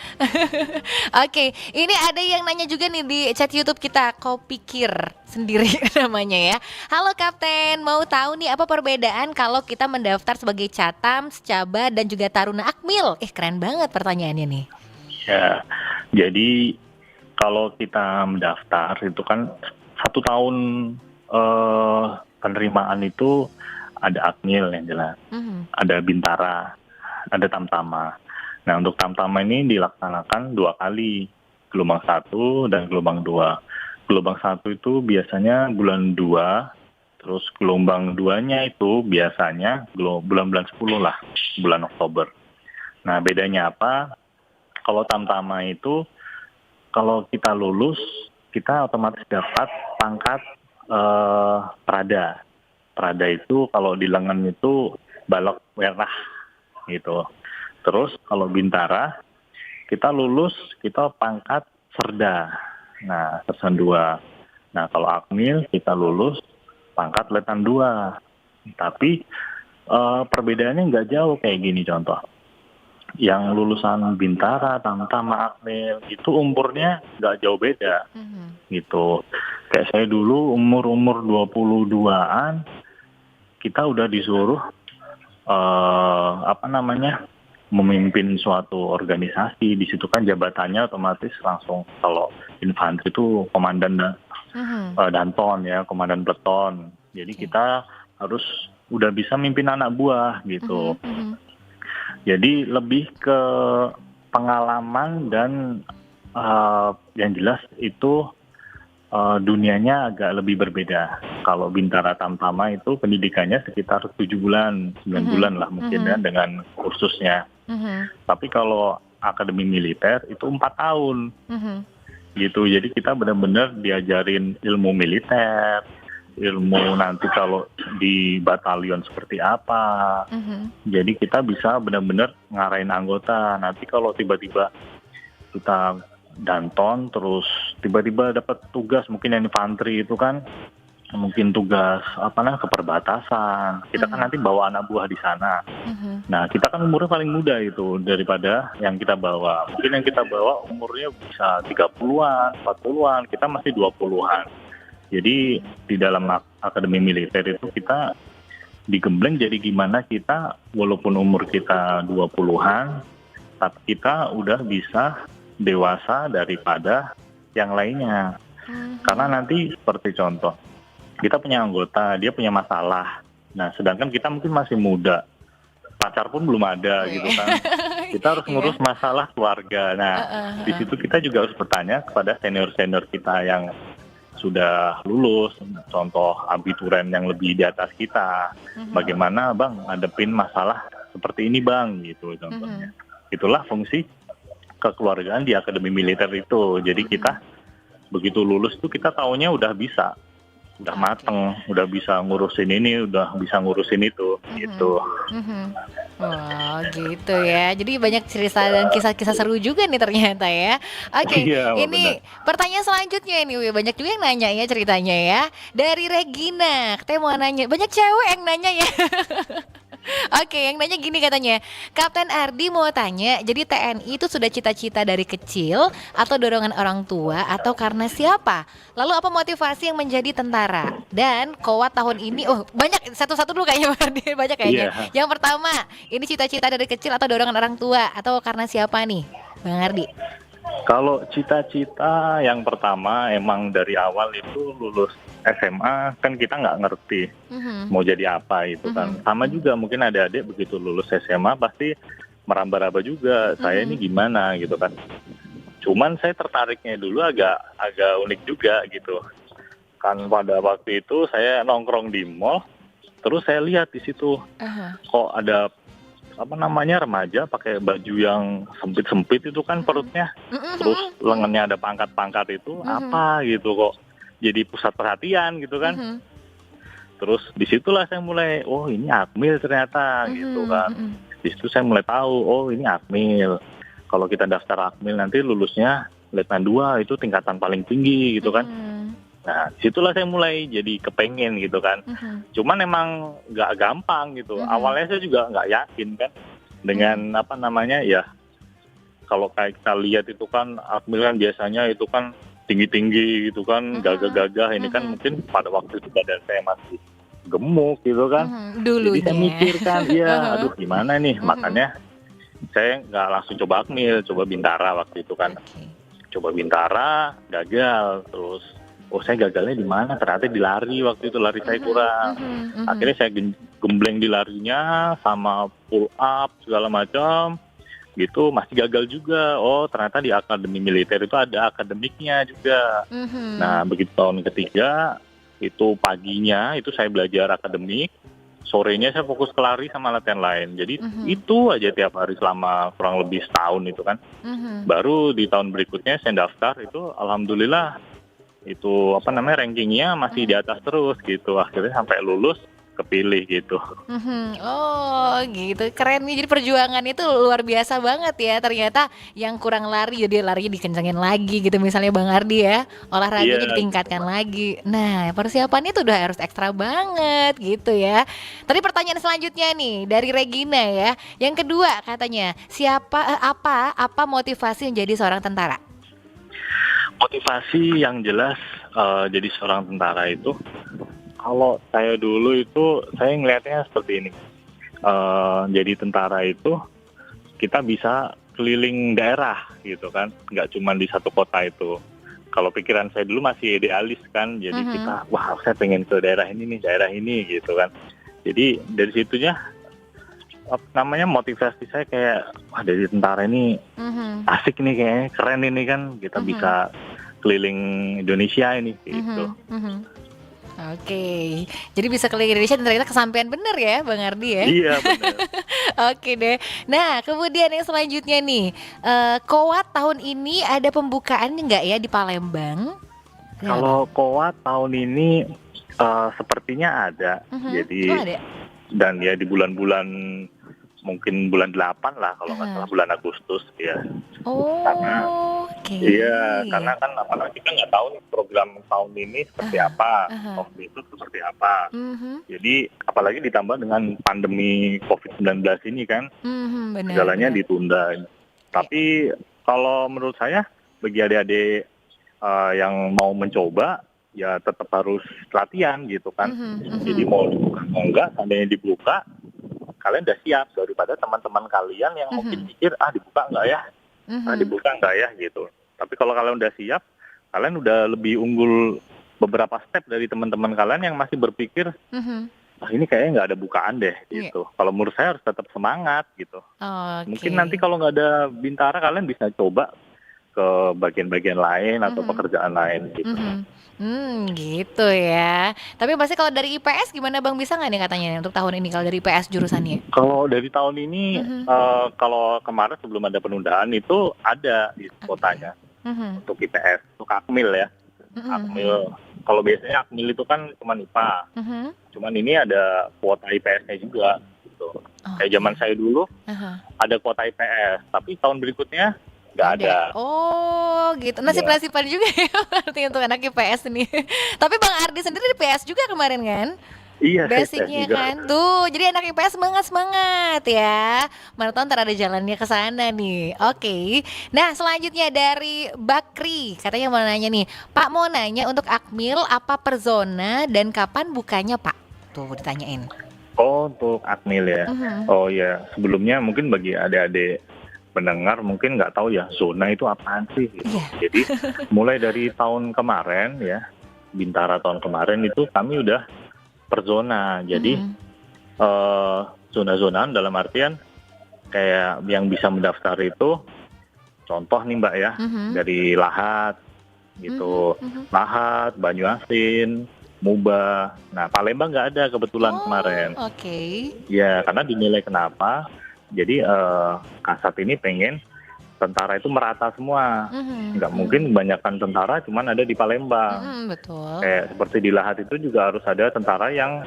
Oke, ini ada yang nanya juga nih di chat YouTube kita, kau pikir sendiri namanya ya. Halo Kapten, mau tahu nih apa perbedaan kalau kita mendaftar sebagai Catam, Secaba dan juga Taruna Akmil? Keren banget pertanyaannya nih. Ya, jadi kalau kita mendaftar itu kan 1 tahun penerimaan itu ada Akmil yang jelas, ada Bintara, ada Tamtama. Nah untuk Tamtama ini dilaksanakan 2 kali, gelombang 1 dan gelombang 2. Gelombang 1 itu biasanya bulan 2, terus gelombang 2-nya itu biasanya bulan-bulan 10 lah, bulan Oktober. Nah bedanya apa? Kalau Tamtama itu kalau kita lulus, kita otomatis dapat pangkat Prada. Prada itu kalau di lengan itu balok merah gitu. Terus kalau Bintara, kita lulus, kita pangkat Serda. Nah, Sersan 2. Nah, kalau Akmil kita lulus pangkat Letnan 2. Tapi perbedaannya nggak jauh kayak gini contoh. Yang lulusan Bintara, Tamtama, Akmil itu umurnya nggak jauh beda. Gitu. Kayak saya dulu umur 22-an kita udah disuruh memimpin suatu organisasi. Di situ kan jabatannya otomatis langsung, kalau infanteri itu komandan danton ya, komandan peleton. Jadi kita harus udah bisa mimpin anak buah gitu. Jadi lebih ke pengalaman dan yang jelas itu dunianya agak lebih berbeda. Kalau Bintara Tamtama itu pendidikannya sekitar 7 bulan, 9 bulan lah mungkin ya dengan kursusnya. Tapi kalau akademi militer itu 4 tahun. Gitu. Jadi kita benar-benar diajarin ilmu militer, ilmu nanti kalau di batalion seperti apa. Jadi kita bisa benar-benar ngarahin anggota. Nanti kalau tiba-tiba kita danton terus tiba-tiba dapat tugas mungkin yang infanteri itu kan mungkin tugas ke perbatasan. Kita kan nanti bawa anak buah di sana. Nah, kita kan umurnya paling muda itu daripada yang kita bawa. Mungkin yang kita bawa umurnya bisa 30-an, 40-an, kita masih 20-an. Jadi di dalam akademi militer itu kita digembleng jadi gimana kita walaupun umur kita 20-an, tapi kita udah bisa dewasa daripada yang lainnya. Karena nanti seperti contoh, kita punya anggota, dia punya masalah. Nah, sedangkan kita mungkin masih muda. Pacar pun belum ada gitu kan. Kita harus ngurus masalah keluarga. Nah, di situ kita juga harus bertanya kepada senior-senior kita yang sudah lulus, contoh abituren yang lebih di atas kita. Bagaimana Bang ngadepin masalah seperti ini Bang gitu contohnya. Itulah fungsi kekeluargaan di akademi militer itu. Jadi kita begitu lulus tuh kita taunya udah bisa. Udah mateng, udah bisa ngurusin ini, udah bisa ngurusin itu, gitu. Oh, gitu ya. Jadi banyak cerita dan kisah-kisah seru juga nih ternyata ya. Oke, ini pertanyaan selanjutnya ini, banyak juga yang nanya ya ceritanya ya. Dari Regina, katanya mau nanya, banyak cewek yang nanya ya. Oke, yang nanya gini katanya, Kapten Ardi mau tanya, jadi TNI itu sudah cita-cita dari kecil atau dorongan orang tua atau karena siapa? Lalu apa motivasi yang menjadi tentara? Dan Kowat tahun ini, banyak, satu-satu dulu kayaknya Ardi, banyak kayaknya. Yang pertama, ini cita-cita dari kecil atau dorongan orang tua atau karena siapa nih, Bang Ardi? Kalau cita-cita yang pertama emang dari awal itu lulus SMA kan kita nggak ngerti mau jadi apa itu kan. Sama juga mungkin adik-adik begitu lulus SMA pasti meraba-raba juga saya ini gimana gitu kan. Cuman saya tertariknya dulu agak unik juga gitu. Kan pada waktu itu saya nongkrong di mall, terus saya lihat di situ kok ada remaja pakai baju yang sempit-sempit itu kan perutnya, terus lengannya ada pangkat-pangkat itu apa gitu kok jadi pusat perhatian gitu kan. Terus disitulah saya mulai, oh ini Akmil ternyata gitu kan. Di situ saya mulai tahu, oh ini Akmil. Kalau kita daftar Akmil nanti lulusnya Letnan 2 itu tingkatan paling tinggi gitu kan. Nah, disitulah saya mulai jadi kepengen gitu kan. Cuman emang nggak gampang gitu. Awalnya saya juga nggak yakin kan dengan ya kalau kayak kita lihat itu kan Akmil kan biasanya itu kan tinggi-tinggi gitu kan, gagah-gagah. Ini kan mungkin pada waktu itu badan saya masih gemuk gitu kan. Jadi saya mikir kan, aduh gimana nih. Makanya saya nggak langsung coba Akmil, coba Bintara waktu itu kan. Coba Bintara, gagal. Terus saya gagalnya di mana? Ternyata di lari, waktu itu lari saya kurang. Akhirnya saya gembleng di larinya sama pull up segala macam. Gitu masih gagal juga. Oh, ternyata di akademi militer itu ada akademiknya juga. Nah, begitu tahun ketiga itu paginya itu saya belajar akademik, sorenya saya fokus ke lari sama latihan lain. Jadi itu aja tiap hari selama kurang lebih setahun itu kan. Baru di tahun berikutnya saya daftar itu alhamdulillah itu rankingnya masih di atas terus gitu. Akhirnya sampai lulus kepilih gitu. Oh gitu, keren nih. Jadi perjuangan itu luar biasa banget ya. Ternyata yang kurang lari jadi larinya dikencengin lagi gitu. Misalnya Bang Ardi ya, olahraganya ditingkatkan lagi. Nah persiapannya itu udah harus ekstra banget gitu ya. Tadi pertanyaan selanjutnya nih dari Regina ya. Yang kedua katanya, apa motivasi menjadi seorang tentara? Motivasi yang jelas jadi seorang tentara itu, kalau saya dulu itu saya ngelihatnya seperti ini. Jadi tentara itu kita bisa keliling daerah gitu kan, nggak cuma di satu kota itu. Kalau pikiran saya dulu masih idealis kan, jadi kita saya pengen ke daerah ini gitu kan. Jadi dari situnya motivasi saya kayak dari tentara ini asik nih kayaknya, keren ini kan kita bisa keliling Indonesia ini gitu. Oke, jadi bisa keliling Indonesia dan ternyata kesampaian bener ya Bang Ardi ya. Iya benar. Oke deh. Nah kemudian yang selanjutnya nih, Kowat tahun ini ada pembukaan nggak ya di Palembang? Kalau Kowat tahun ini sepertinya ada. Jadi Oh, ada. dan ya di bulan-bulan mungkin bulan 8 lah kalau nggak salah, bulan Agustus ya. Oh, oke. Iya, karena kan apalagi kita nggak tahu nih program tahun ini seperti apa, tahun itu seperti apa. Jadi apalagi ditambah dengan pandemi COVID-19 ini kan, Benar. segalanya ditunda. Tapi kalau menurut saya bagi adik-adik yang mau mencoba, ya tetap harus latihan gitu kan. Jadi mau dibuka mau enggak, seandainya dibuka, kalian udah siap daripada teman-teman kalian yang mungkin pikir dibuka enggak ya, dibuka enggak ya gitu. Tapi kalau kalian udah siap, kalian udah lebih unggul beberapa step dari teman-teman kalian yang masih berpikir ini kayaknya nggak ada bukaan deh gitu. Kalau menurut saya harus tetap semangat gitu. Mungkin nanti kalau nggak ada Bintara, kalian bisa coba ke bagian-bagian lain atau pekerjaan lain gitu. Gitu ya. Tapi pasti kalau dari IPS gimana Bang, bisa nggak nih katanya untuk tahun ini kalau dari IPS jurusannya? Kalau dari tahun ini, kalau kemarin sebelum ada penundaan itu ada di kotanya untuk IPS, untuk Akmil ya. Akmil, kalau biasanya Akmil itu kan cuma IPA, cuman ini ada kuota IPS-nya juga. Gitu. Kayak zaman saya dulu ada kuota IPS, tapi tahun berikutnya nggak ada. Oh gitu, nasib-nasiban juga ya berarti untuk anak IPS nih. Tapi Bang Ardi sendiri di PS juga kemarin kan? Iya, basicnya kan tuh, jadi anak IPS semangat ya. Mana tahu ntar ada jalannya ke sana nih. Oke. Nah selanjutnya dari Bakri, katanya mau nanya nih, Pak mau nanya untuk Akmil apa per zona dan kapan bukanya Pak? Tuh ditanyain. Oh untuk Akmil ya. Oh ya, sebelumnya mungkin bagi adik-adik pendengar mungkin nggak tahu ya zona itu apaan sih gitu. Jadi mulai dari tahun kemarin ya, Bintara tahun kemarin itu kami udah per zona. Jadi zona-zonaan dalam artian kayak yang bisa mendaftar itu, contoh nih Mbak ya, dari Lahat gitu, Lahat, Banyuasin, Muba. Nah Palembang nggak ada kebetulan kemarin. Oke. Ya karena dinilai kenapa? Jadi Kasat ini pengen tentara itu merata semua, nggak mungkin kebanyakan tentara cuman ada di Palembang. Betul. Kayak seperti di Lahat itu juga harus ada tentara yang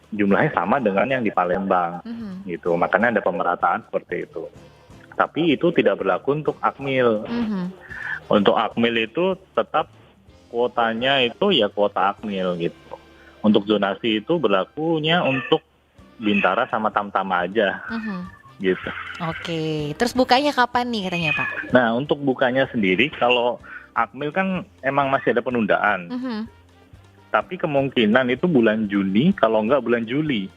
jumlahnya sama dengan yang di Palembang, gitu. Makanya ada pemerataan seperti itu. Tapi itu tidak berlaku untuk Akmil. Untuk Akmil itu tetap kuotanya itu ya kuota Akmil gitu. Untuk zonasi itu berlakunya untuk Bintara sama Tamtama aja. Gitu. Oke, terus bukanya kapan nih katanya Pak? Nah untuk bukanya sendiri kalau Akmil kan emang masih ada penundaan, tapi kemungkinan itu bulan Juni kalau enggak bulan Juli.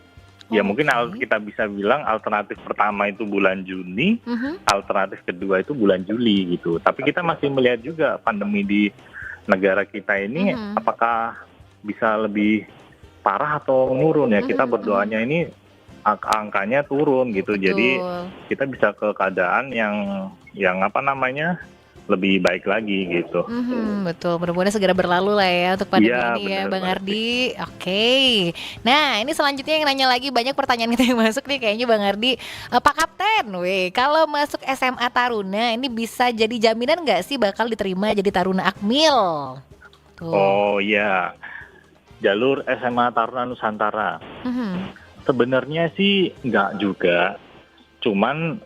Ya mungkin kita bisa bilang alternatif pertama itu bulan Juni, alternatif kedua itu bulan Juli gitu. Tapi kita masih melihat juga pandemi di negara kita ini apakah bisa lebih parah atau menurun ya. Kita berdoanya ini angkanya turun gitu. Betul. Jadi kita bisa ke keadaan yang apa namanya lebih baik lagi gitu. Betul, mudah-mudahan segera berlalu lah ya untuk pandemi ini ya Bang Ardi. Oke. Nah ini selanjutnya yang nanya lagi, banyak pertanyaan kita yang masuk nih kayaknya Bang Ardi. Pak Kapten, kalau masuk SMA Taruna ini bisa jadi jaminan nggak sih bakal diterima jadi Taruna Akmil? Tuh. Oh iya, jalur SMA Taruna Nusantara. Sebenarnya sih enggak juga, cuman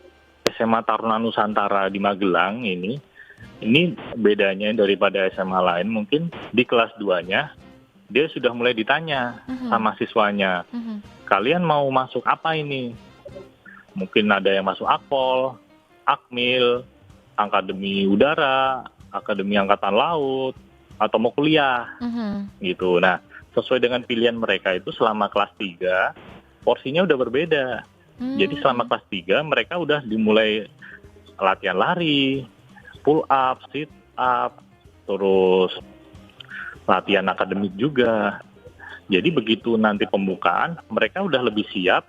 SMA Taruna Nusantara di Magelang ini bedanya daripada SMA lain, mungkin di kelas 2-nya dia sudah mulai ditanya sama siswanya, kalian mau masuk apa ini? Mungkin ada yang masuk Akpol, Akmil, Akademi Udara, Akademi Angkatan Laut, atau mau kuliah gitu. Nah sesuai dengan pilihan mereka itu selama kelas 3 porsinya udah berbeda. Jadi selama kelas 3 mereka udah dimulai latihan lari, pull up, sit up, terus latihan akademik juga. Jadi begitu nanti pembukaan mereka udah lebih siap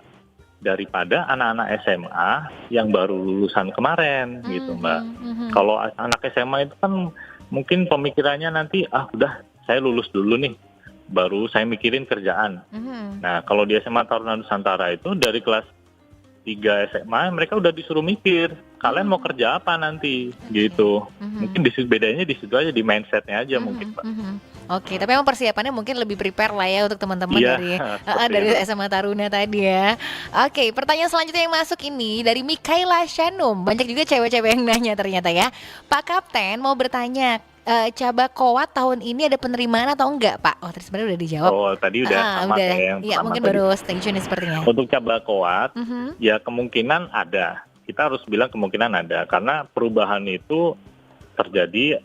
daripada anak-anak SMA yang baru lulusan kemarin gitu Mbak. Kalau anak SMA itu kan mungkin pemikirannya nanti udah saya lulus dulu nih, baru saya mikirin kerjaan. Nah, kalau di SMA Taruna Nusantara itu dari kelas 3 SMA mereka udah disuruh mikir, kalian mau kerja apa nanti gitu. Mungkin bedanya di situ aja, di mindsetnya aja mungkin, Pak. Oke, tapi emang persiapannya mungkin lebih prepare lah ya untuk teman-teman dari SMA Taruna tadi ya. Oke, pertanyaan selanjutnya yang masuk ini dari Mikaela Shanum. Banyak juga cewek-cewek yang nanya ternyata ya. Pak Kapten mau bertanya, Caba Kowat tahun ini ada penerimaan atau enggak, Pak? Oh, tadi sebenarnya udah dijawab. Oh, tadi udah sama kayak yang ya, pertama mungkin tadi. baru stay tune sepertinya. Untuk Caba Kowat, ya kemungkinan ada. Kita harus bilang kemungkinan ada karena perubahan itu terjadi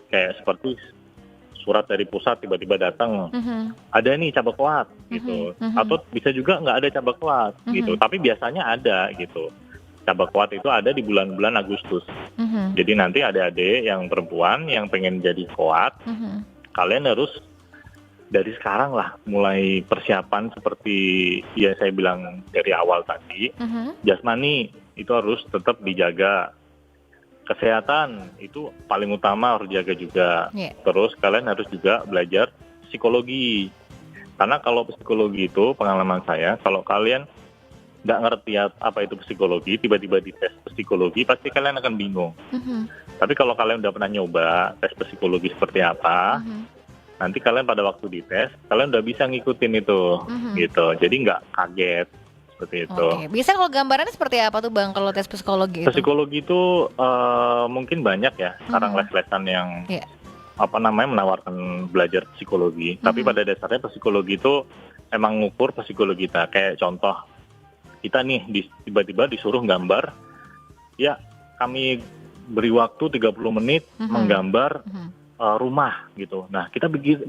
kayak seperti surat dari pusat tiba-tiba datang. Ada nih Caba Kowat gitu. Atau bisa juga nggak ada Caba Kowat gitu. Tapi biasanya ada gitu. Caba Kowat itu ada di bulan-bulan Agustus. Jadi nanti adik-adik yang perempuan yang pengen jadi Kowat, kalian harus dari sekarang lah mulai persiapan seperti yang saya bilang dari awal tadi. Jasmani itu harus tetap dijaga. Kesehatan itu paling utama harus jaga juga. Terus kalian harus juga belajar psikologi. Karena kalau psikologi itu pengalaman saya, kalau kalian nggak ngerti apa itu psikologi, tiba-tiba dites psikologi, pasti kalian akan bingung. Tapi kalau kalian udah pernah nyoba tes psikologi seperti apa, nanti kalian pada waktu dites, kalian udah bisa ngikutin itu, gitu. Jadi nggak kaget seperti itu. Oke, biasanya kalau gambarannya seperti apa tuh Bang kalau tes psikologi itu? Psikologi itu mungkin banyak ya, sekarang les-lesan yang menawarkan belajar psikologi. Tapi pada dasarnya psikologi itu emang ngukur psikologi kita. Kayak contoh, kita nih tiba-tiba disuruh gambar, ya kami beri waktu 30 menit menggambar rumah gitu. Nah, kita bikin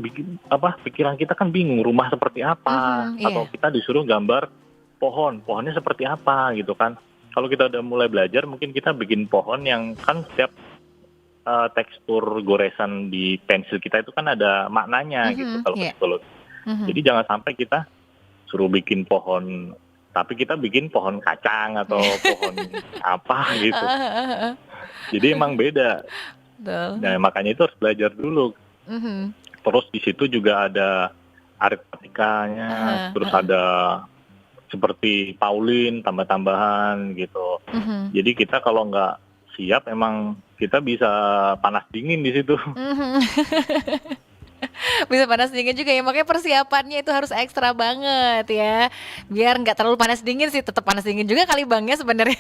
pikiran kita kan bingung rumah seperti apa, atau kita disuruh gambar pohonnya seperti apa gitu kan. Kalau kita udah mulai belajar, mungkin kita bikin pohon yang kan setiap tekstur goresan di pensil kita itu kan ada maknanya gitu kalau psikologi. Jadi jangan sampai kita suruh bikin pohon tapi kita bikin pohon kacang atau pohon apa gitu. Jadi emang beda. Nah, makanya itu harus belajar dulu. Terus di situ juga ada aritmetikanya, terus ada seperti Pauline, tambah-tambahan gitu. Jadi kita kalau nggak siap, emang kita bisa panas dingin di situ. Bisa panas dingin juga ya, makanya persiapannya itu harus ekstra banget ya, biar nggak terlalu panas dingin sih, tetap panas dingin juga kali Bang ya sebenarnya.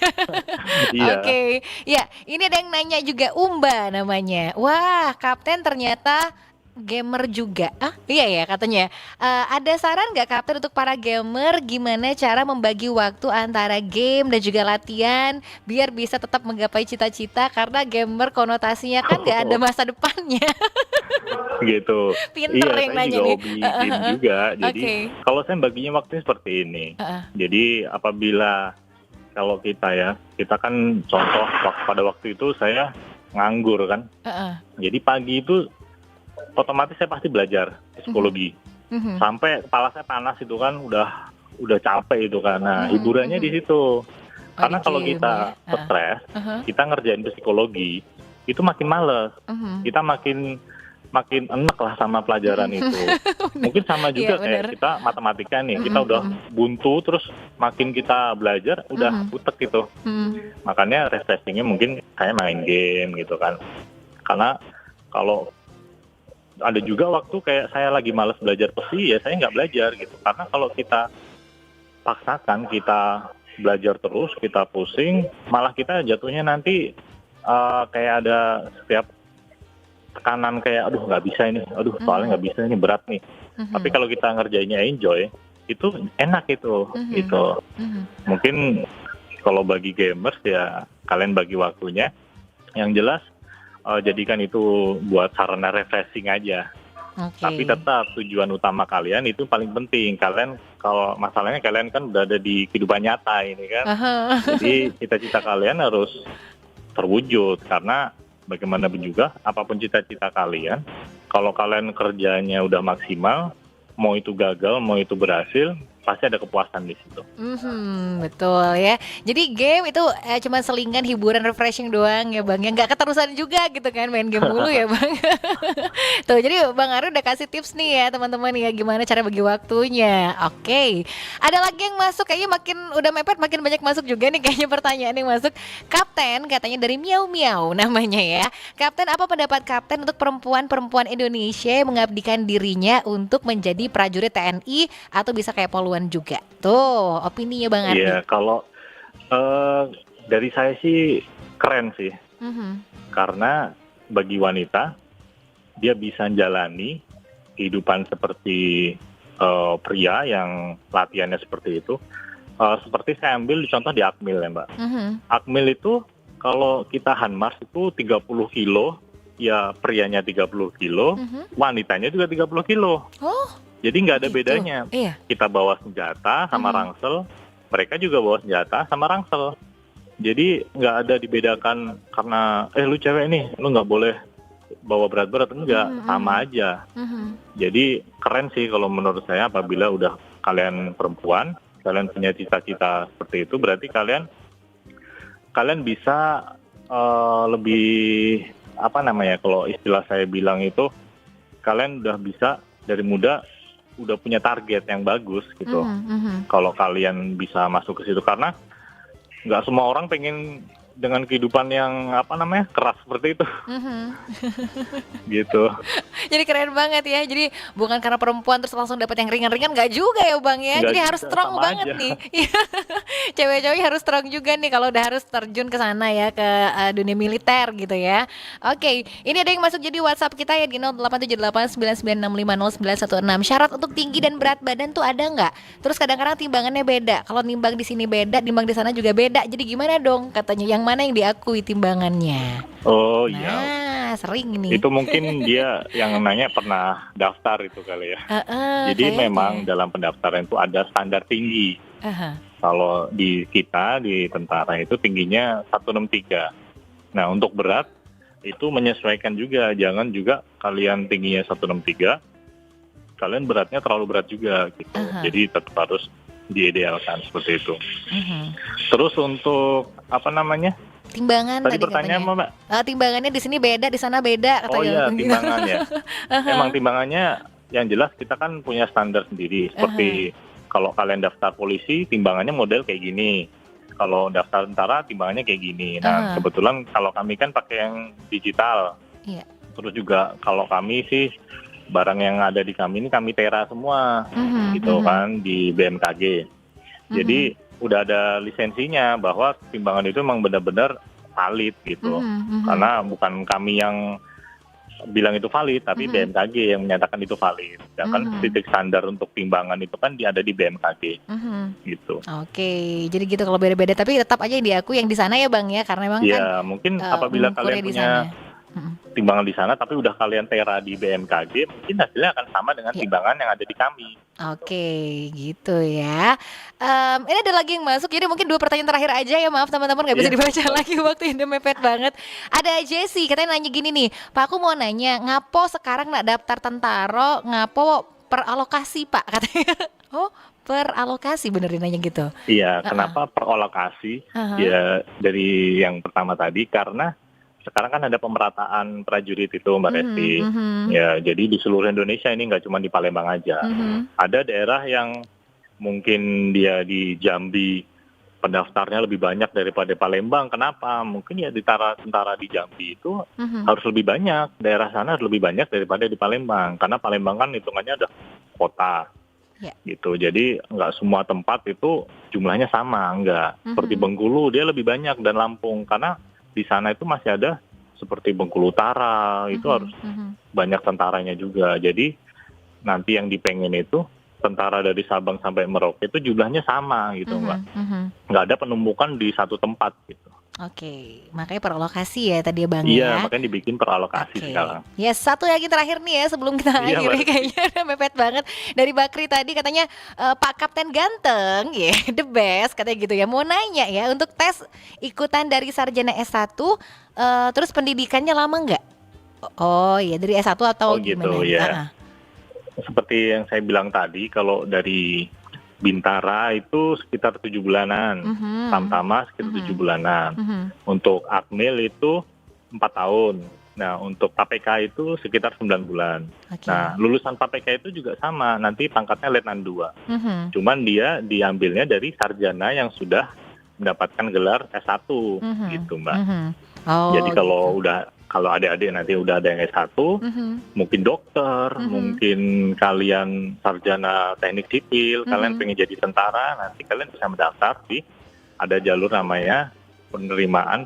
Oke, ya ini ada yang nanya juga, Umba namanya. Wah, Kapten ternyata gamer juga. Iya ya katanya. Ada saran nggak Kapten untuk para gamer gimana cara membagi waktu antara game dan juga latihan biar bisa tetap menggapai cita-cita, karena gamer konotasinya kan nggak ada masa depannya. Gitu. Pinter yang nanya nih. Hobi game juga. Jadi kalau saya baginya waktunya seperti ini. Jadi apabila kalau kita kan contoh pada waktu itu saya nganggur kan. Jadi pagi itu otomatis saya pasti belajar psikologi. Sampai kepala saya panas itu kan, udah capek itu kan. Nah, hiburannya di situ. Karena kalau kita stres, kita ngerjain psikologi, itu makin males. Kita makin enak lah sama pelajaran itu. Mungkin sama juga kayak kita matematika nih, kita udah buntu, terus makin kita belajar udah butek gitu. Makanya refreshingnya mungkin kayak main game gitu kan. Karena kalau ada juga waktu kayak saya lagi malas belajar pesi, ya saya nggak belajar gitu. Karena kalau kita paksakan, kita belajar terus, kita pusing, malah kita jatuhnya nanti kayak ada setiap tekanan kayak, aduh nggak bisa ini, aduh soalnya nggak bisa ini, berat nih. Tapi kalau kita ngerjainnya enjoy, itu enak itu, gitu. Mungkin kalau bagi gamers ya kalian bagi waktunya, yang jelas jadikan itu buat sarana refreshing aja. Tapi tetap tujuan utama kalian itu paling penting. Kalian kalau masalahnya kalian kan udah ada di kehidupan nyata ini kan. Jadi cita-cita kalian harus terwujud, karena bagaimanapun juga apapun cita-cita kalian, kalau kalian kerjanya udah maksimal, mau itu gagal, mau itu berhasil, pasti ada kepuasan di situ. Betul ya. Jadi game itu cuma selingan hiburan refreshing doang ya Bang. Ya nggak keterusan juga gitu kan main game mulu ya Bang. Tuh jadi Bang Ari udah kasih tips nih ya teman-teman ya gimana cara bagi waktunya. Oke. Ada lagi yang masuk kayaknya makin udah mepet makin banyak masuk juga nih kayaknya pertanyaan yang masuk. Kapten katanya dari Miau Miau namanya ya. Kapten, apa pendapat Kapten untuk perempuan-perempuan Indonesia yang mengabdikan dirinya untuk menjadi prajurit TNI atau bisa kayak Poluan juga. Tuh, opininya Bang Ardi. Iya, kalau dari saya sih keren sih. Karena bagi wanita dia bisa jalani kehidupan seperti pria yang latihannya seperti itu. Seperti saya ambil contoh di Akmil ya Mbak. Akmil itu kalau kita Hanmars itu 30 kilo, ya prianya 30 kilo, wanitanya juga 30 kilo. Jadi nggak ada bedanya. Iya. Kita bawa senjata sama rangsel, mereka juga bawa senjata sama rangsel. Jadi nggak ada dibedakan karena lu cewek nih, lu nggak boleh bawa berat-berat, enggak, sama aja. Jadi keren sih kalau menurut saya apabila udah kalian perempuan, kalian punya cita-cita seperti itu, berarti kalian bisa lebih kalau istilah saya bilang itu, kalian udah bisa dari muda udah punya target yang bagus gitu. Kalau kalian bisa masuk ke situ, karena nggak semua orang pengen dengan kehidupan yang keras seperti itu. Gitu. Jadi keren banget ya. Jadi bukan karena perempuan terus langsung dapat yang ringan-ringan, nggak juga ya Bang ya. Jadi harus strong banget nih. Cewek-cewek harus strong juga nih kalau udah harus terjun ke sana ya, ke dunia militer gitu ya. Oke, ini ada yang masuk jadi WhatsApp kita ya di 087899650916. Syarat untuk tinggi dan berat badan tuh ada nggak? Terus kadang-kadang timbangannya beda. Kalau nimbang di sini beda, nimbang di sana juga beda. Jadi gimana dong katanya, yang mana yang diakui timbangannya? Oh iya. Nah, sering ini. Itu mungkin dia yang nanya pernah daftar itu kali ya. Jadi memang dalam pendaftaran itu ada standar tinggi. Kalau di kita di tentara itu tingginya 163. Nah untuk berat itu menyesuaikan juga. Jangan juga kalian tingginya 163, kalian beratnya terlalu berat juga gitu. Jadi tetap harus diidealkan seperti itu. Terus untuk timbangan tadi pertanyaan Mbak? Timbangannya di sini beda, di sana beda katanya. Oh iya, timbangannya. Emang timbangannya yang jelas kita kan punya standar sendiri. Seperti kalau kalian daftar polisi, timbangannya model kayak gini. Kalau daftar tentara, timbangannya kayak gini. Nah, kebetulan kalau kami kan pakai yang digital. Terus juga kalau kami sih barang yang ada di kami ini kami tera semua, gitu kan, di BMKG. Jadi udah ada lisensinya bahwa timbangan itu memang benar-benar valid gitu. Karena bukan kami yang bilang itu valid, tapi BMKG yang menyatakan itu valid. Sedangkan titik standar untuk timbangan itu kan ada di BMKG, gitu. Oke, jadi gitu kalau beda-beda, tapi tetap aja yang diakui yang di sana ya Bang ya, karena memang ya, mungkin apabila kalian punya timbangan di sana tapi udah kalian tera di BMKG, mungkin hasilnya akan sama dengan timbangan yang ada di kami. Oke, gitu ya. Ini ada lagi yang masuk, jadi mungkin 2 pertanyaan terakhir aja ya, maaf teman-teman nggak bisa dibaca lagi, waktu udah mepet banget. Ada Jessie, katanya nanya gini nih, Pak aku mau nanya, ngapo sekarang nak daftar tentara, ngapo peralokasi Pak katanya. Oh, peralokasi bener nanya gitu. Iya, kenapa peralokasi? Ya dari yang pertama tadi, karena sekarang kan ada pemerataan prajurit itu Mbak Resti. Ya, jadi di seluruh Indonesia ini nggak cuma di Palembang aja. Ada daerah yang mungkin dia di Jambi pendaftarnya lebih banyak daripada Palembang. Kenapa? Mungkin ya tentara di Jambi itu harus lebih banyak. Daerah sana harus lebih banyak daripada di Palembang. Karena Palembang kan hitungannya ada kota. Gitu. Jadi nggak semua tempat itu jumlahnya sama, nggak. Seperti Bengkulu dia lebih banyak, dan Lampung. Karena di sana itu masih ada seperti Bengkulu Utara, itu harus banyak tentaranya juga. Jadi nanti yang dipengen itu tentara dari Sabang sampai Merauke itu jumlahnya sama gitu, Mbak. Nggak ada penumpukan di satu tempat gitu. Oke, makanya peralokasi ya tadi ya Bang ya. ya. Makanya dibikin peralokasi sekarang. Ya, satu lagi terakhir nih ya sebelum kita akhiri, kayaknya udah mepet banget. Dari Bakri tadi katanya Pak Kapten ganteng, ya the best katanya gitu ya. Mau nanya ya, untuk tes ikutan dari sarjana S1, terus pendidikannya lama nggak? Oh iya, dari S1 atau gimana? Gitu ya. Seperti yang saya bilang tadi, kalau dari Bintara itu sekitar 7 bulanan, Tamtama sekitar 7 bulanan. Untuk Akmil itu 4 tahun. Nah, untuk KPK itu sekitar 9 bulan. Nah, lulusan KPK itu juga sama, nanti pangkatnya Letnan 2. Cuman dia diambilnya dari sarjana yang sudah mendapatkan gelar S1 gitu, Mbak. Jadi kalau adik-adik nanti udah ada yang S1, mungkin dokter, mungkin kalian sarjana teknik sipil, kalian pengen jadi tentara, nanti kalian bisa mendaftar ada jalur namanya penerimaan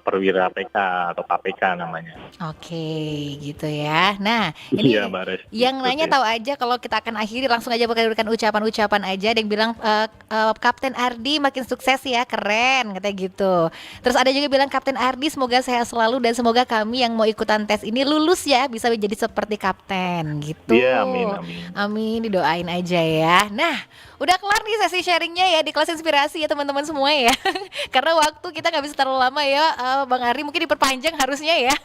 perwira PK atau KPK namanya. Oke, gitu ya. Nah, ini Mbak Resti, yang nanya tahu aja, kalau kita akan akhiri langsung aja berikan ucapan-ucapan aja. Ada yang bilang Kapten Ardi makin sukses ya, keren katanya gitu. Terus ada juga bilang Kapten Ardi semoga sehat selalu dan semoga kami yang mau ikutan tes ini lulus ya, bisa menjadi seperti kapten gitu. Iya, amin. Amin, didoain aja ya. Nah, udah kelar nih sesi sharingnya ya di kelas inspirasi ya teman-teman semua ya. Karena waktu kita nggak bisa terlalu lama ya, Bang Ari mungkin diperpanjang harusnya ya.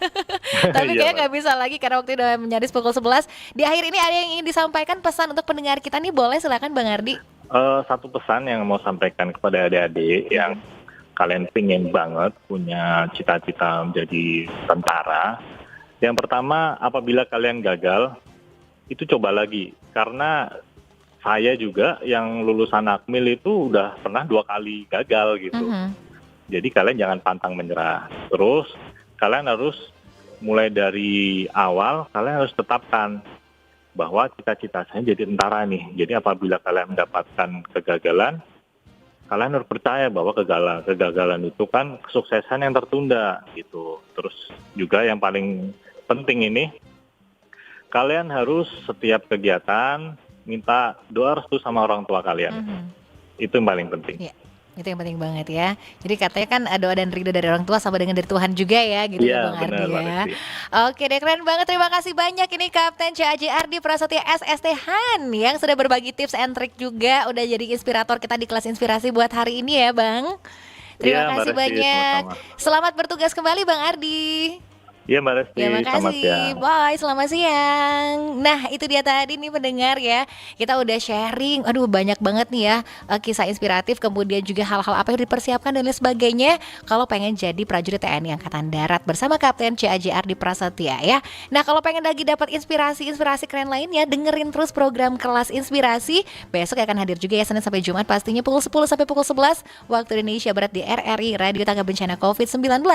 Tapi kayaknya nggak bisa lagi karena waktu udah nyaris pukul 11. Di akhir ini ada yang ingin disampaikan pesan untuk pendengar kita nih, boleh silakan Bang Ardi. Satu pesan yang mau sampaikan kepada adik-adik yang kalian pengen banget punya cita-cita menjadi tentara. Yang pertama, apabila kalian gagal, itu coba lagi. Karena saya juga yang lulusan Akmil itu udah pernah 2 kali gagal gitu. Jadi kalian jangan pantang menyerah. Terus kalian harus mulai dari awal, kalian harus tetapkan bahwa cita-cita saya jadi tentara nih. Jadi apabila kalian mendapatkan kegagalan, kalian harus percaya bahwa kegagalan itu kan kesuksesan yang tertunda gitu. Terus juga yang paling penting ini, kalian harus setiap kegiatan minta doa restu sama orang tua kalian. Itu yang paling penting. Yeah. Itu yang penting banget ya. Jadi katanya kan doa dan ridho dari orang tua sama dengan dari Tuhan juga ya, gitu ya Bang Ardi ya. Oke deh, keren banget. Terima kasih banyak ini Kapten CAJ Ardi Prasetya SST Han yang sudah berbagi tips and trick juga, udah jadi inspirator kita di kelas inspirasi buat hari ini ya Bang. Terima kasih banyak. Selamat bertugas kembali Bang Ardi. Iya Mbak Resti, terima selamat kasih. siang. Bye, selamat siang. Nah itu dia tadi nih pendengar ya, kita udah sharing, aduh banyak banget nih ya kisah inspiratif, kemudian juga hal-hal apa yang dipersiapkan dan lain sebagainya kalau pengen jadi prajurit TNI Angkatan Darat bersama Kapten CAJ Ardi Prasetya ya. Nah kalau pengen lagi dapat inspirasi keren lainnya, dengerin terus program Kelas Inspirasi. Besok akan hadir juga ya Senin sampai Jumat, pastinya pukul 10 sampai pukul 11 waktu Indonesia Barat di RRI Radio Tangga Bencana COVID-19.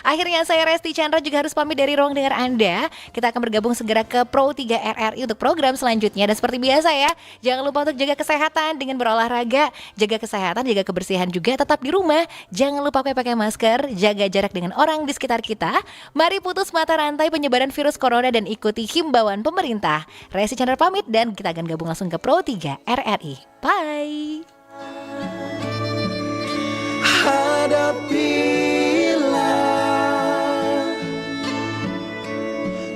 Akhirnya saya Resti Chandra juga harus pamit dari ruang dengar Anda. Kita akan bergabung segera ke Pro 3 RRI untuk program selanjutnya. Dan seperti biasa ya, jangan lupa untuk jaga kesehatan dengan berolahraga, jaga kesehatan, jaga kebersihan juga, tetap di rumah. Jangan lupa pakai masker, jaga jarak dengan orang di sekitar kita. Mari putus mata rantai penyebaran virus corona dan ikuti himbauan pemerintah. Resti Chandra pamit dan kita akan gabung langsung ke Pro 3 RRI. Bye.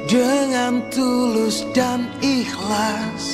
Dengan tulus dan ikhlas.